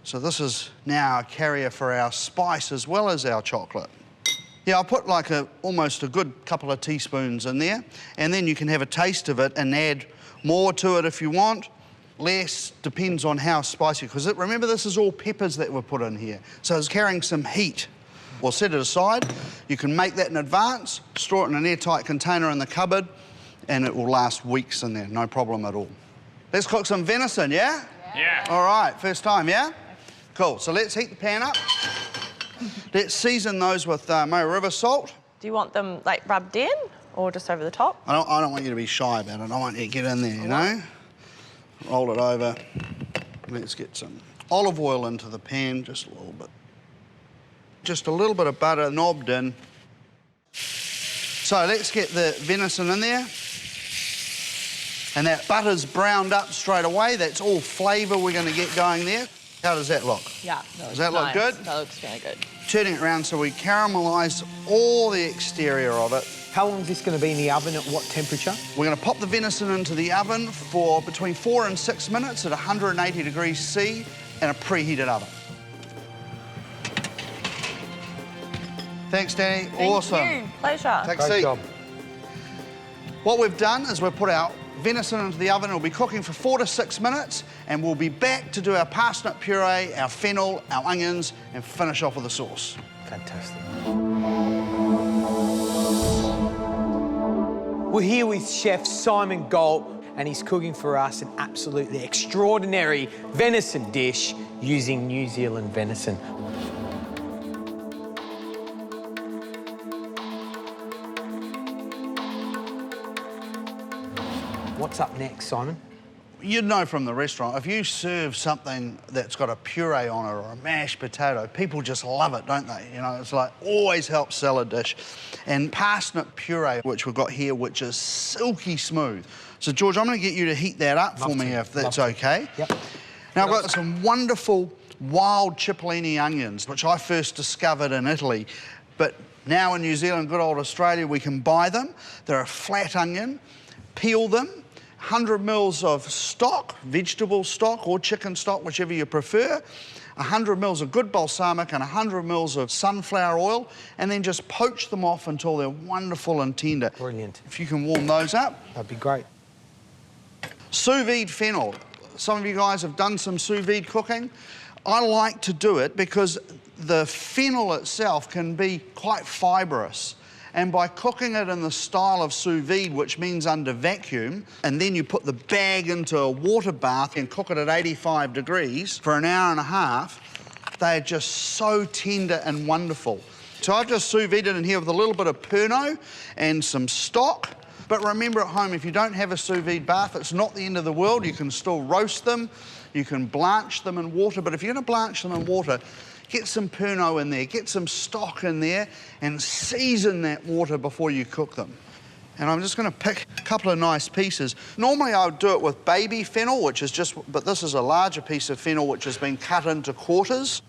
So this is now a carrier for our spice as well as our chocolate. Yeah, I'll put like almost a good couple of teaspoons in there, and then you can have a taste of it and add more to it if you want. Less, depends on how spicy, because remember this is all peppers that were put in here, so it's carrying some heat. We'll set it aside. You can make that in advance, store it in an airtight container in the cupboard, and it will last weeks in there, no problem at all. Let's cook some venison, yeah? Yeah. All right, first time, yeah? Cool, so let's heat the pan up. Let's season those with Moa River salt. Do you want them like rubbed in or just over the top? I don't want you to be shy about it. I want you to get in there, you know? Roll it over. Let's get some olive oil into the pan, just a little bit. Just a little bit of butter knobbed in. So let's get the venison in there. And that butter's browned up straight away. That's all flavour we're going to get going there. How does that look? Yeah. Does that look good? That looks very good. Turning it around so we caramelise all the exterior of it. How long is this going to be in the oven, at what temperature? We're going to pop the venison into the oven for between 4 and 6 minutes at 180 degrees C in a preheated oven. Thanks, Danny. Awesome. Thank you. Pleasure. Take a seat. Great job. What we've done is we've put our venison into the oven. It'll be cooking for 4 to 6 minutes, and we'll be back to do our parsnip puree, our fennel, our onions, and finish off with the sauce. Fantastic. We're here with Chef Simon Galt, and he's cooking for us an absolutely extraordinary venison dish using New Zealand venison. What's up next, Simon? You'd know from the restaurant, if you serve something that's got a puree on it or a mashed potato, people just love it, don't they? You know, it's like always helps sell a dish. And parsnip puree, which we've got here, which is silky smooth. So, George, I'm going to get you to heat that up for me, if that's okay. Yep. Now, I've got some wonderful wild cipollini onions, which I first discovered in Italy. But now in New Zealand, good old Australia, we can buy them. They're a flat onion. Peel them. 100 mils of stock, vegetable stock or chicken stock, whichever you prefer, 100 mils of good balsamic and 100 mils of sunflower oil, and then just poach them off until they're wonderful and tender. Brilliant. If you can warm those up. That'd be great. Sous vide fennel. Some of you guys have done some sous vide cooking. I like to do it because the fennel itself can be quite fibrous. And by cooking it in the style of sous vide, which means under vacuum, and then you put the bag into a water bath and cook it at 85 degrees for an hour and a half, they are just so tender and wonderful. So I've just sous vided in here with a little bit of Pernod and some stock. But remember at home, if you don't have a sous vide bath, it's not the end of the world. You can still roast them, you can blanch them in water, but if you're going to blanch them in water, get some Pernod in there, get some stock in there, and season that water before you cook them. And I'm just going to pick a couple of nice pieces. Normally I would do it with baby fennel, which is just, but this is a larger piece of fennel which has been cut into quarters.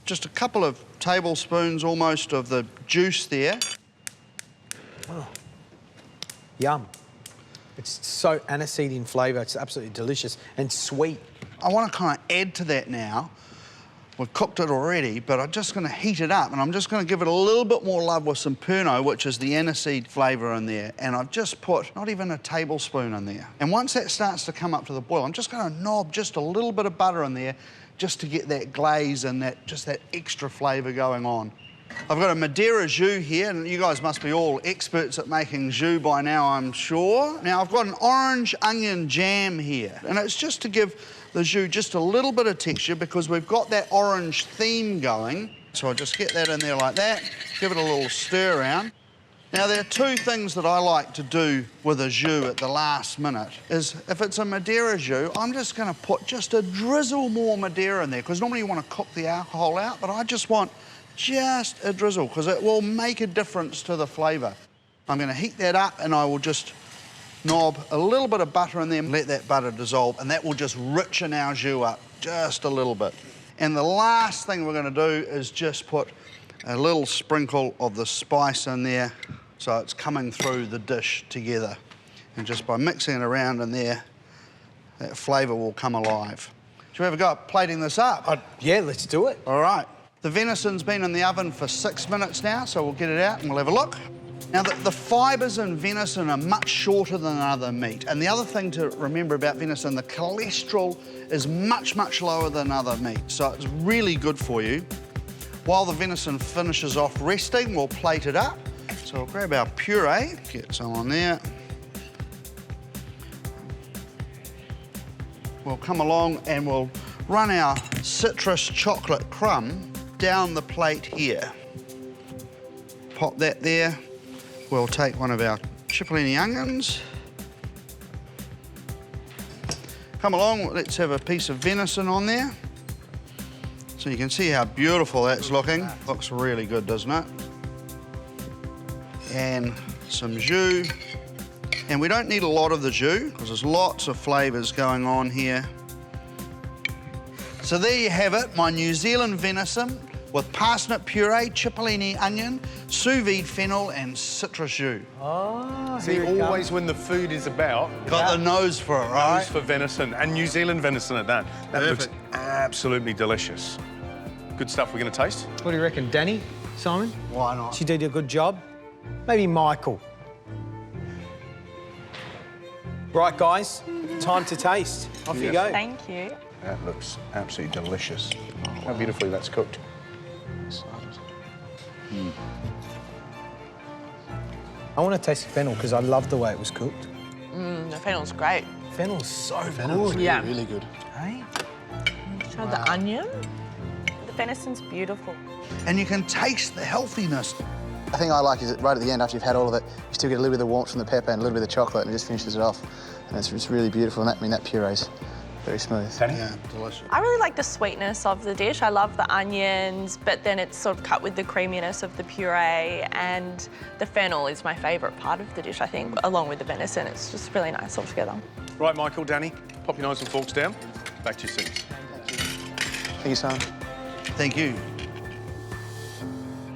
Just a couple of tablespoons almost of the juice there. Oh. Yum. It's so aniseed in flavour. It's absolutely delicious and sweet. I want to kind of add to that now. We've cooked it already, but I'm just going to heat it up, and I'm just going to give it a little bit more love with some Pernod, which is the aniseed flavour in there. And I've just put not even a tablespoon in there. And once that starts to come up to the boil, I'm just going to knob just a little bit of butter in there just to get that glaze and that extra flavour going on. I've got a Madeira jus here, and you guys must be all experts at making jus by now, I'm sure. Now, I've got an orange onion jam here, and it's just to give the jus just a little bit of texture because we've got that orange theme going. So I'll just get that in there like that, give it a little stir around. Now, there are two things that I like to do with a jus at the last minute, is if it's a Madeira jus, I'm just going to put just a drizzle more Madeira in there, because normally you want to cook the alcohol out, but I just want just a drizzle, because it will make a difference to the flavour. I'm going to heat that up, and I will just knob a little bit of butter in there and let that butter dissolve, and that will just richen our jus up just a little bit. And the last thing we're going to do is just put a little sprinkle of the spice in there so it's coming through the dish together. And just by mixing it around in there, that flavour will come alive. Should we have a go at plating this up? Yeah, let's do it. All right. The venison's been in the oven for 6 minutes now, so we'll get it out and we'll have a look. Now, the fibres in venison are much shorter than other meat. And the other thing to remember about venison, the cholesterol is much, much lower than other meat. So it's really good for you. While the venison finishes off resting, we'll plate it up. So we'll grab our puree, get some on there. We'll come along and we'll run our citrus chocolate crumb down the plate here. Pop that there. we'll take one of our cipollini onions. Come along, let's have a piece of venison on there. So you can see how beautiful that's looking. Looks really good, doesn't it? And some jus. And we don't need a lot of the jus because there's lots of flavours going on here. So there you have it, my New Zealand venison with parsnip puree, cipollini onion, sous vide fennel and citrus jus. Oh, See, always when the food is about... Got the nose for it, right? Nose for venison, and New Zealand venison at that. That Perfect. looks absolutely delicious. Good stuff we're going to taste. What do you reckon, Danny? Simon? Why not? She did a good job. Maybe Michael. Right, guys, time to taste. Off you go. Thank you. That looks absolutely delicious. How beautifully that's cooked. I want to taste the fennel because I love the way it was cooked. The fennel's great. Fennel's so good. Yeah. Really good. Hey? Try the onion. The venison's beautiful. And you can taste the healthiness. The thing I like is that right at the end, after you've had all of it, you still get a little bit of the warmth from the pepper and a little bit of the chocolate, and it just finishes it off. And it's really beautiful, and that puree's very smooth. Yeah, delicious. I really like the sweetness of the dish. I love the onions, but then it's sort of cut with the creaminess of the puree, and the fennel is my favourite part of the dish, I think, along with the venison. It's just really nice all together. Right, Michael, Danny, pop your knives and forks down. Back to you soon. Thank you, Simon. Thank you.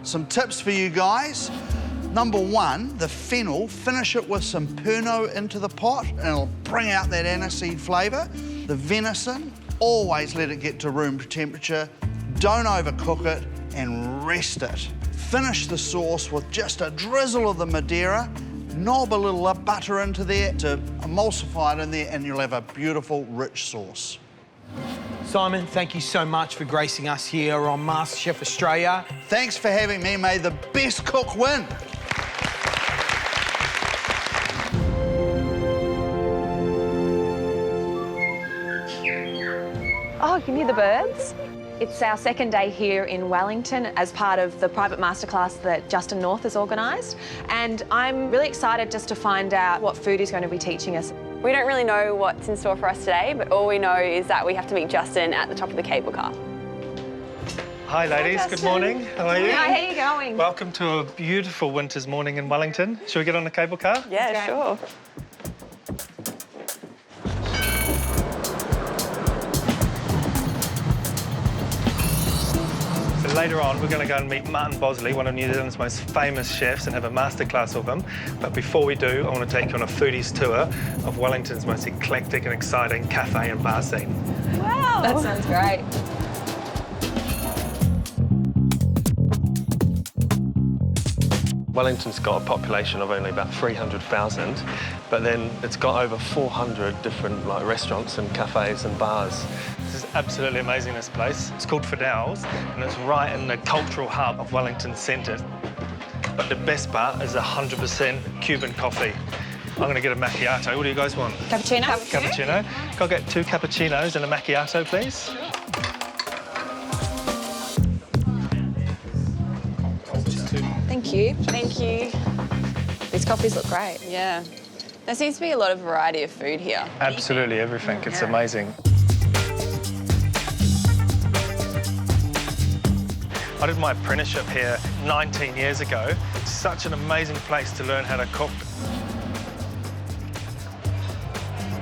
Some tips for you guys. Number one, the fennel, finish it with some Pernod into the pot and it'll bring out that aniseed flavour. The venison, always let it get to room temperature. Don't overcook it and rest it. Finish the sauce with just a drizzle of the Madeira, knob a little butter into there to emulsify it in there, and you'll have a beautiful, rich sauce. Simon, thank you so much for gracing us here on MasterChef Australia. Thanks for having me. May the best cook win. Oh, you can hear the birds? It's our second day here in Wellington as part of the private masterclass that Justin North has organised. And I'm really excited just to find out what food he's going to be teaching us. We don't really know what's in store for us today, but all we know is that we have to meet Justin at the top of the cable car. Hi ladies, good morning. How are you? Hi, how are you going? Welcome to a beautiful winter's morning in Wellington. Shall we get on the cable car? Yeah, sure. So later on, we're going to go and meet Martin Bosley, one of New Zealand's most famous chefs, and have a masterclass with him. But before we do, I want to take you on a foodie's tour of Wellington's most eclectic and exciting cafe and bar scene. Wow! That sounds great. Wellington's got a population of only about 300,000, but then it's got over 400 different restaurants and cafes and bars. This is absolutely amazing, this place. It's called Fidal's, and it's right in the cultural hub of Wellington Centre. But the best part is 100% Cuban coffee. I'm going to get a macchiato. What do you guys want? Cappuccino. Cappuccino. Can I get 2 cappuccinos and a macchiato, please? Thank you. Thank you. These coffees look great. Yeah. There seems to be a lot of variety of food here. Absolutely everything. It's amazing. I did my apprenticeship here 19 years ago. It's such an amazing place to learn how to cook.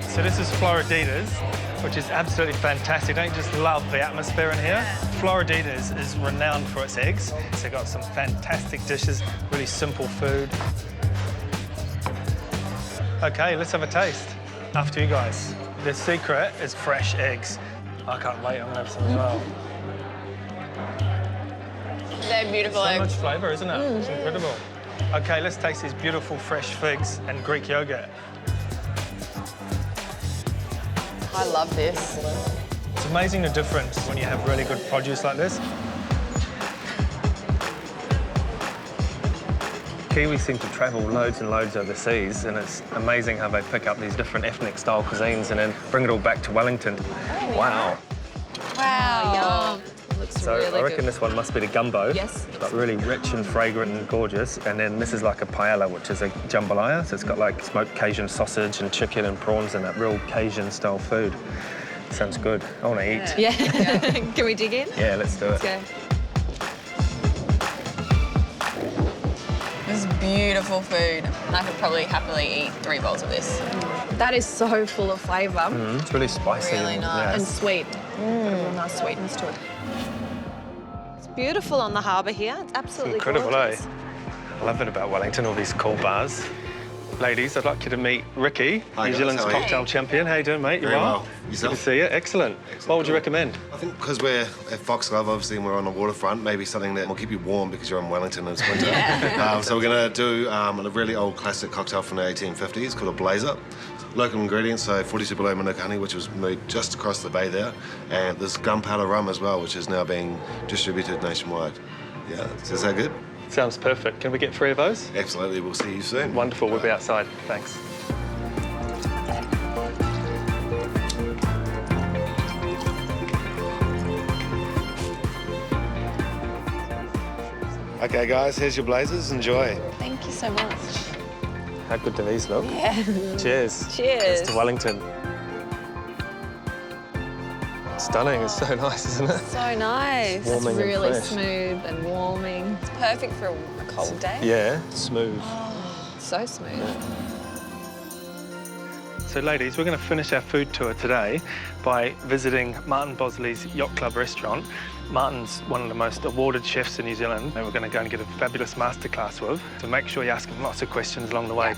So this is Floriditas, which is absolutely fantastic. Don't you just love the atmosphere in here? Floriditas is renowned for its eggs. So they've got some fantastic dishes, really simple food. OK, let's have a taste. After you guys. The secret is fresh eggs. I can't wait, I'm gonna have some as well. They're beautiful So eggs. much flavour, isn't it? It's incredible. OK, let's taste these beautiful fresh figs and Greek yogurt. I love this. It's amazing the difference when you have really good produce like this. Kiwis seem to travel loads and loads overseas, and it's amazing how they pick up these different ethnic-style cuisines and then bring it all back to Wellington. Oh, Wow. Wow. Yum. looks So really I reckon good. this one must be the gumbo. Yes. It's like really rich and fragrant and gorgeous. And then this is like a paella, which is a jambalaya. So it's got like smoked Cajun sausage and chicken and prawns and that real Cajun style food. Sounds good. I want to eat. Yeah. Can we dig in? Yeah, let's do it. Let's go. This is beautiful food. And I could probably happily eat 3 bowls of this. That is so full of flavour. It's really spicy. Really nice. And sweet. A real nice sweetness to it. It's beautiful on the harbour here. It's absolutely Incredible, gorgeous. I love it about Wellington, all these cool bars. Ladies, I'd like you to meet Ricky, Hi, New guys. Zealand's How are you? cocktail champion. How you doing, mate? You Very well? well. Good Yourself? to see you. Excellent. What would you recommend? I think because we're at Foxglove, obviously, and we're on the waterfront, maybe something that will keep you warm because you're in Wellington and it's winter. So we're going to do a really old classic cocktail from the 1850s called a blazer. Local ingredients, so 42 below Manuka honey, which was made just across the bay there, and this gunpowder rum as well, which is now being distributed nationwide. Yeah, is that good? Sounds perfect. Can we get 3 of those? Absolutely. We'll see you soon. Wonderful. We'll be outside. Thanks. Okay, guys, here's your blazers. Enjoy. Thank you so much. How good do these look? Yeah. Cheers. Cheers. Cheers to Wellington. Stunning. It's so nice, isn't it? So nice. Warming it's and really fresh. smooth and warming. It's perfect for a cold day. Yeah, smooth. So smooth. So, ladies, we're going to finish our food tour today by visiting Martin Bosley's Yacht Club restaurant. Martin's one of the most awarded chefs in New Zealand, and we're going to go and get a fabulous masterclass with. So make sure you ask him lots of questions along the way.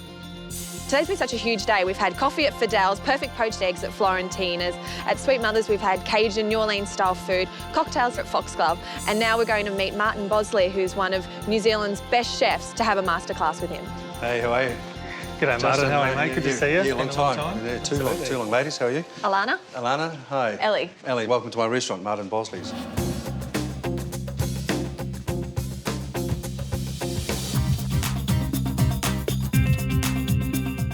Today's been such a huge day. We've had coffee at Fidel's, perfect poached eggs at Florentina's. At Sweet Mother's, we've had Cajun, New Orleans-style food, cocktails at Foxglove, and now we're going to meet Martin Bosley, who's one of New Zealand's best chefs, to have a masterclass with him. Hey, how are you? G'day, Martin. How are you, mate? Good to see you. Yeah, long time. Yeah, too long, ladies. How are you? Alana? Alana, hi. Ellie. Ellie, welcome to my restaurant, Martin Bosley's.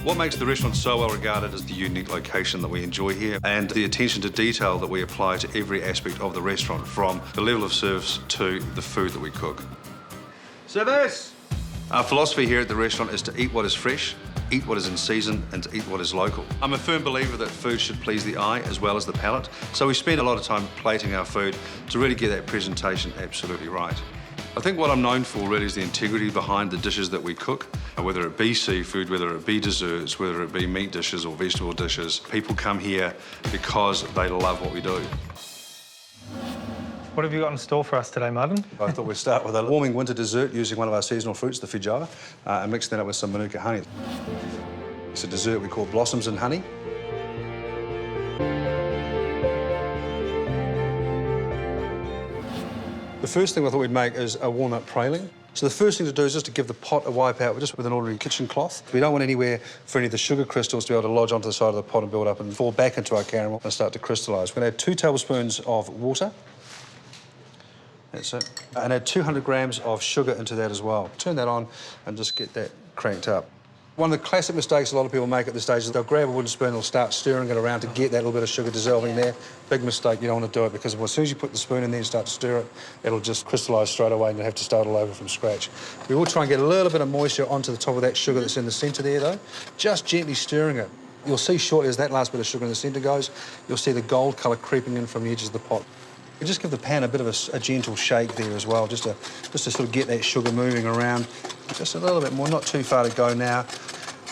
What makes the restaurant so well regarded is the unique location that we enjoy here and the attention to detail that we apply to every aspect of the restaurant, from the level of service to the food that we cook. Service! Our philosophy here at the restaurant is to eat what is fresh, eat what is in season, and to eat what is local. I'm a firm believer that food should please the eye as well as the palate, so we spend a lot of time plating our food to really get that presentation absolutely right. I think what I'm known for really is the integrity behind the dishes that we cook, whether it be seafood, whether it be desserts, whether it be meat dishes or vegetable dishes. People come here because they love what we do. What have you got in store for us today, Martin? I thought we'd start with a warming winter dessert using one of our seasonal fruits, the feijoa, and mixing that up with some Manuka honey. It's a dessert we call blossoms and honey. The first thing I thought we'd make is a walnut praline. So the first thing to do is just to give the pot a wipe out just with an ordinary kitchen cloth. We don't want anywhere for any of the sugar crystals to be able to lodge onto the side of the pot and build up and fall back into our caramel and start to crystallise. We're going to add 2 tablespoons of water. That's it. And add 200 grams of sugar into that as well. Turn that on and just get that cranked up. One of the classic mistakes a lot of people make at this stage is they'll grab a wooden spoon and they'll start stirring it around to get that little bit of sugar dissolving there. Big mistake, you don't want to do it, because as soon as you put the spoon in there and start to stir it, it'll just crystallise straight away and you'll have to start all over from scratch. We will try and get a little bit of moisture onto the top of that sugar that's in the centre there, though. Just gently stirring it. You'll see shortly as that last bit of sugar in the centre goes, you'll see the gold colour creeping in from the edges of the pot. We just give the pan a bit of a gentle shake there as well, just to sort of get that sugar moving around. Just a little bit more, not too far to go now.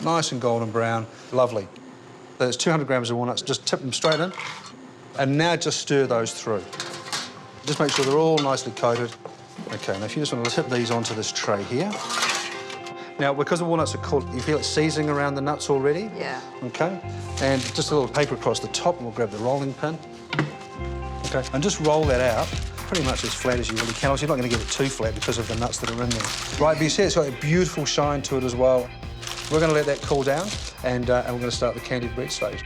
Nice and golden brown, lovely. There's 200 grams of walnuts, just tip them straight in. And now just stir those through. Just make sure they're all nicely coated. Okay, now if you just want to tip these onto this tray here. Now, because the walnuts are cooked, you feel it seasoning around the nuts already? Yeah. Okay, and just a little paper across the top, and we'll grab the rolling pin. Okay, and just roll that out pretty much as flat as you really can. Obviously, you're not going to get it too flat because of the nuts that are in there. Right, but you see it's got a beautiful shine to it as well. We're going to let that cool down, and we're going to start the candied bread stage.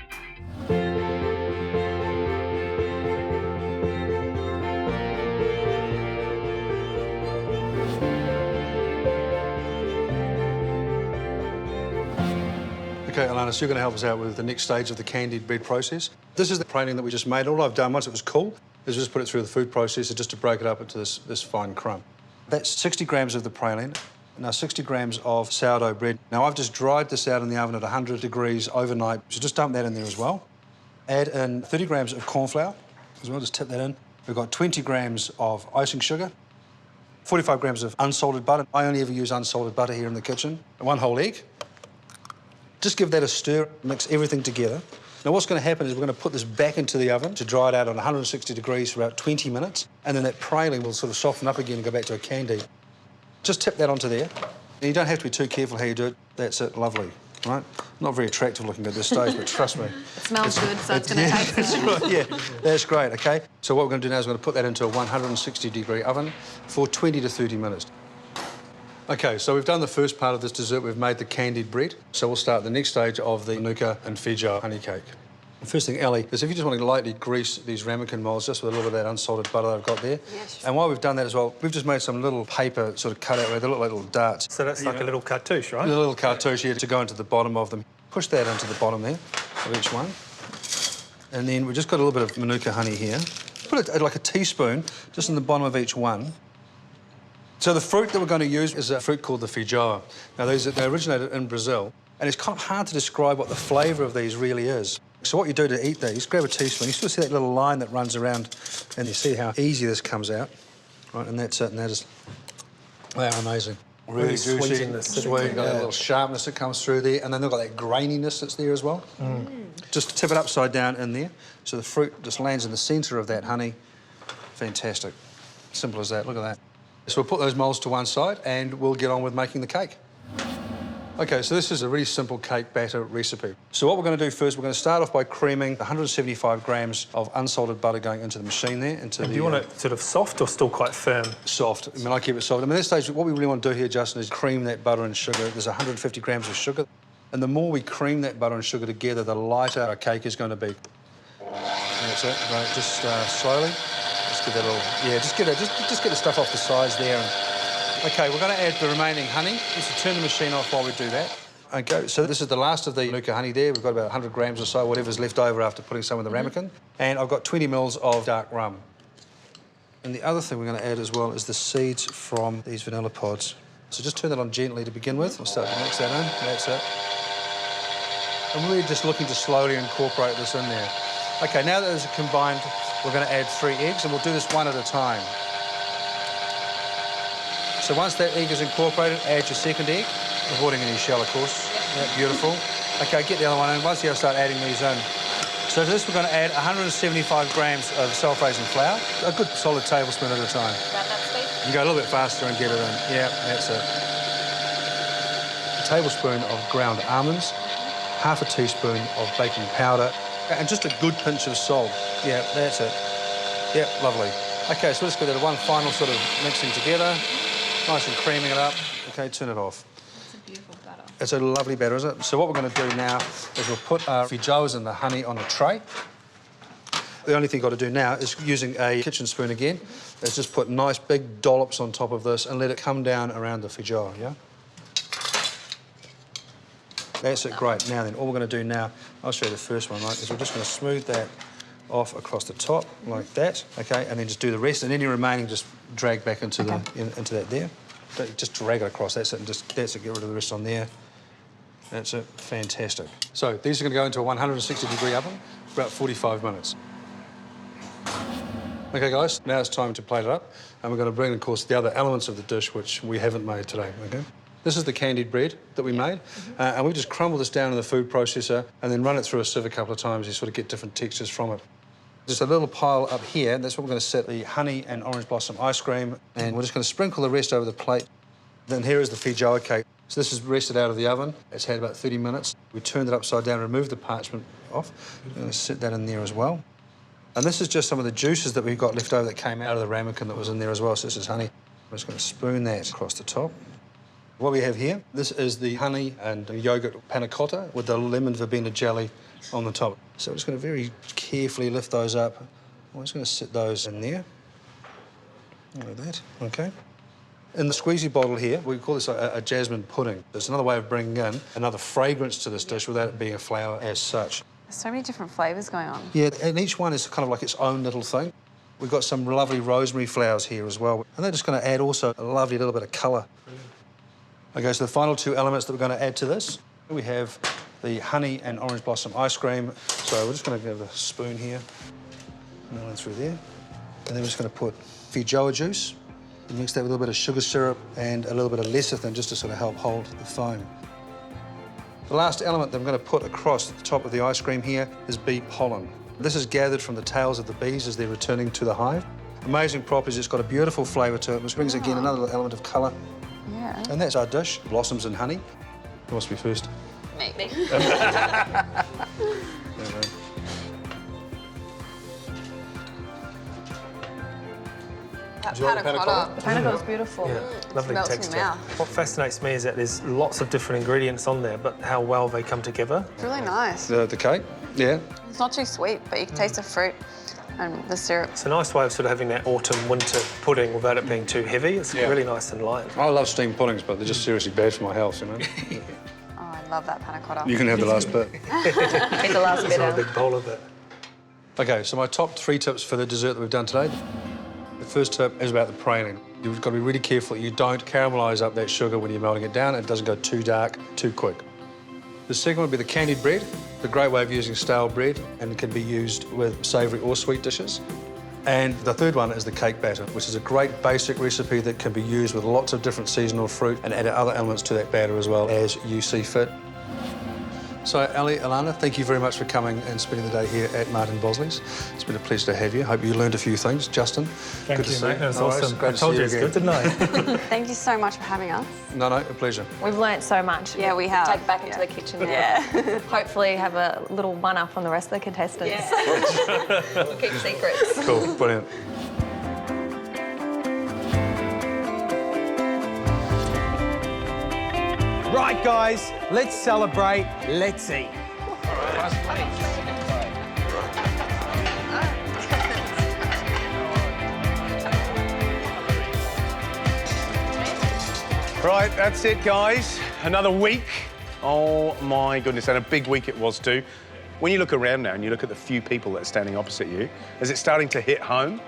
Okay, Alana, so you're going to help us out with the next stage of the candied bread process. This is the praline that we just made. All I've done, once it was cool, is just put it through the food processor just to break it up into this fine crumb. That's 60 grams of the praline. Now 60 grams of sourdough bread. Now I've just dried this out in the oven at 100 degrees overnight, so just dump that in there as well. Add in 30 grams of corn flour as well, just tip that in. We've got 20 grams of icing sugar, 45 grams of unsalted butter. I only ever use unsalted butter here in the kitchen. And 1 whole egg. Just give that a stir, mix everything together. Now what's going to happen is we're going to put this back into the oven to dry it out on 160 degrees for about 20 minutes, and then that praline will sort of soften up again and go back to a candy. Just tip that onto there. And you don't have to be too careful how you do it. That's it, lovely, right? Not very attractive looking at this stage, but trust me. It smells good, so it's going to taste good. That's right, yeah, that's great, OK? So what we're going to do now is we're going to put that into a 160-degree oven for 20 to 30 minutes. OK, so we've done the first part of this dessert. We've made the candied bread. So we'll start the next stage of the Manuka and Feijoa honey cake. The first thing, Ellie, is if you just want to lightly grease these ramekin moulds just with a little bit of that unsalted butter that I've got there. Yes. And while we've done that as well, we've just made some little paper sort of cutout where they look like little darts. So that's like a little cartouche, right? A little cartouche here to go into the bottom of them. Push that into the bottom there of each one. And then we've just got a little bit of Manuka honey here. Put it like a teaspoon just in the bottom of each one. So the fruit that we're going to use is a fruit called the Feijoa. Now, they originated in Brazil, and it's kind of hard to describe what the flavour of these really is. So what you do to eat these, grab a teaspoon, you still see that little line that runs around, and you see how easy this comes out, right? And that's it, and that is, they are amazing. Really juicy, sweet, got that little sharpness that comes through there, and then they've got that graininess that's there as well. Just tip it upside down in there, so the fruit just lands in the centre of that honey. Fantastic. Simple as that, look at that. So we'll put those moulds to one side and we'll get on with making the cake. OK, so this is a really simple cake batter recipe. So what we're going to do first, we're going to start off by creaming 175 grams of unsalted butter going into the machine there. Do you want it sort of soft or still quite firm? Soft. I mean, I keep it soft. I mean, at this stage, what we really want to do here, Justin, is cream that butter and sugar. There's 150 grams of sugar. And the more we cream that butter and sugar together, the lighter our cake is going to be. That's it, right, just slowly. Just give that a little, just get the stuff off the sides there. OK, we're going to add the remaining honey. Just turn the machine off while we do that. OK, so this is the last of the Manuka honey there. We've got about 100 grams or so, whatever's left over after putting some of the ramekin. And I've got 20 mils of dark rum. And the other thing we're going to add as well is the seeds from these vanilla pods. So just turn that on gently to begin with. We'll start to mix that in. That's it. And we're just looking to slowly incorporate this in there. OK, now that those are combined, we're going to add 3 eggs, and we'll do this one at a time. So once that egg is incorporated, add your second egg, avoiding any shell, of course. Yeah, beautiful. OK, get the other one in. Once you start adding these in. So to this, we're going to add 175 grams of self-raising flour, a good solid tablespoon at a time. About that speed? You go a little bit faster and get it in. Yeah, that's it. A tablespoon of ground almonds, half a teaspoon of baking powder, and just a good pinch of salt. Yeah, that's it. Yep, lovely. OK, so let's go to one final sort of mixing together. Nice and creaming it up. OK, turn it off. It's a beautiful batter. It's a lovely batter, isn't it? So what we're going to do now is we'll put our Feijoas and the honey on a tray. The only thing you've got to do now is, using a kitchen spoon again, is just put nice big dollops on top of this and let it come down around the Feijoa, yeah? That's it, great. Now then, all we're going to do now, I'll show you the first one, right, is we're just going to smooth that off across the top, like that, OK, and then just do the rest, and any remaining just drag back into into that there. Just drag it across, that's it, and that's it, get rid of the rest on there. That's it, fantastic. So these are going to go into a 160-degree oven for about 45 minutes. OK, guys, now it's time to plate it up, and we're going to bring, of course, the other elements of the dish which we haven't made today, OK? This is the candied bread that we made, and we just crumble this down in the food processor and then run it through a sieve a couple of times. You sort of get different textures from it. Just a little pile up here, that's what we're going to set the honey and orange blossom ice cream, and we're just going to sprinkle the rest over the plate. Then here is the Feijoa cake. So this is rested out of the oven. It's had about 30 minutes. We turned it upside down, removed the parchment off. We're going to set that in there as well. And this is just some of the juices that we've got left over that came out of the ramekin that was in there as well. So this is honey. We're just going to spoon that across the top. What we have here, this is the honey and yogurt panna cotta with the lemon verbena jelly on the top. So we're just going to very carefully lift those up. I'm just going to sit those in there. Like that, OK. In the squeezy bottle here, we call this a jasmine pudding. It's another way of bringing in another fragrance to this dish without it being a flower as such. There's so many different flavours going on. Yeah, and each one is kind of like its own little thing. We've got some lovely rosemary flowers here as well. And they're just going to add also a lovely little bit of colour. OK, so the final two elements that we're going to add to this, we have the honey and orange blossom ice cream. So we're just going to give a spoon here. And run through there. And then we're just going to put feijoa juice. And mix that with a little bit of sugar syrup and a little bit of lecithin just to sort of help hold the foam. The last element that I'm going to put across the top of the ice cream here is bee pollen. This is gathered from the tails of the bees as they're returning to the hive. Amazing properties, it's got a beautiful flavour to it, which brings again another element of colour. Yeah. And that's our dish, blossoms and honey. Who wants to be first? Me. That panna cotta. The panna cotta's beautiful. Yeah, Lovely melts in your texture. mouth. What fascinates me is that there's lots of different ingredients on there, but how well they come together. It's really nice. The cake, yeah. It's not too sweet, but you can taste the fruit and the syrup. It's a nice way of sort of having that autumn-winter pudding without it being too heavy. It's really nice and light. I love steamed puddings, but they're just seriously bad for my health, you know. Oh, I love that panna cotta. You can have the last bit. Get the last bit a out. big bowl of it. OK, so my top 3 tips for the dessert that we've done today. The first tip is about the praline. You've got to be really careful that you don't caramelise up that sugar when you're melting it down. It doesn't go too dark, too quick. The second would be the candied bread. It's a great way of using stale bread and can be used with savoury or sweet dishes. And the third one is the cake batter, which is a great basic recipe that can be used with lots of different seasonal fruit and add other elements to that batter as well as you see fit. So, Ali, Alana, thank you very much for coming and spending the day here at Martin Bosley's. It's been a pleasure to have you. Hope you learned a few things. Justin, Thank good to you, see mate. you. That was No worries. awesome. Great I to told see you it's again. good, didn't I? Thank you so much for having us. No, a pleasure. We've learnt so much. Yeah, we have. Take back into the kitchen now. Yeah. Hopefully have a little one-up on the rest of the contestants. Yeah. We'll keep secrets. Cool, brilliant. Right, guys, let's celebrate. Let's eat. Right, that's it, guys. Another week. Oh, my goodness, and a big week it was too. When you look around now and you look at the few people that are standing opposite you, is it starting to hit home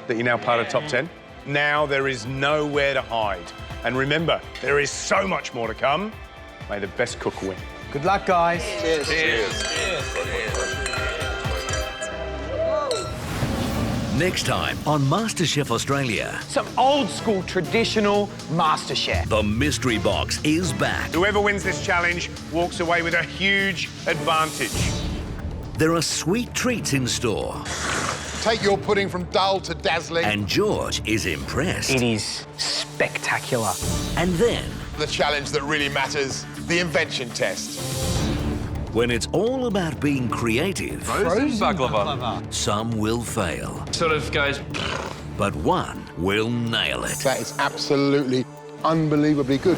that you're now part of top 10? Now there is nowhere to hide. And remember, there is so much more to come. May the best cook win. Good luck, guys. Cheers. Next time on MasterChef Australia, Some old school traditional MasterChef. the mystery box is back. Whoever wins this challenge walks away with a huge advantage. There are sweet treats in store. Take your pudding from dull to dazzling. And George is impressed. It is spectacular. And then, The challenge that really matters, the invention test. when it's all about being creative, Frozen baklava. some will fail. Sort of goes... But one will nail it. That is absolutely unbelievably good.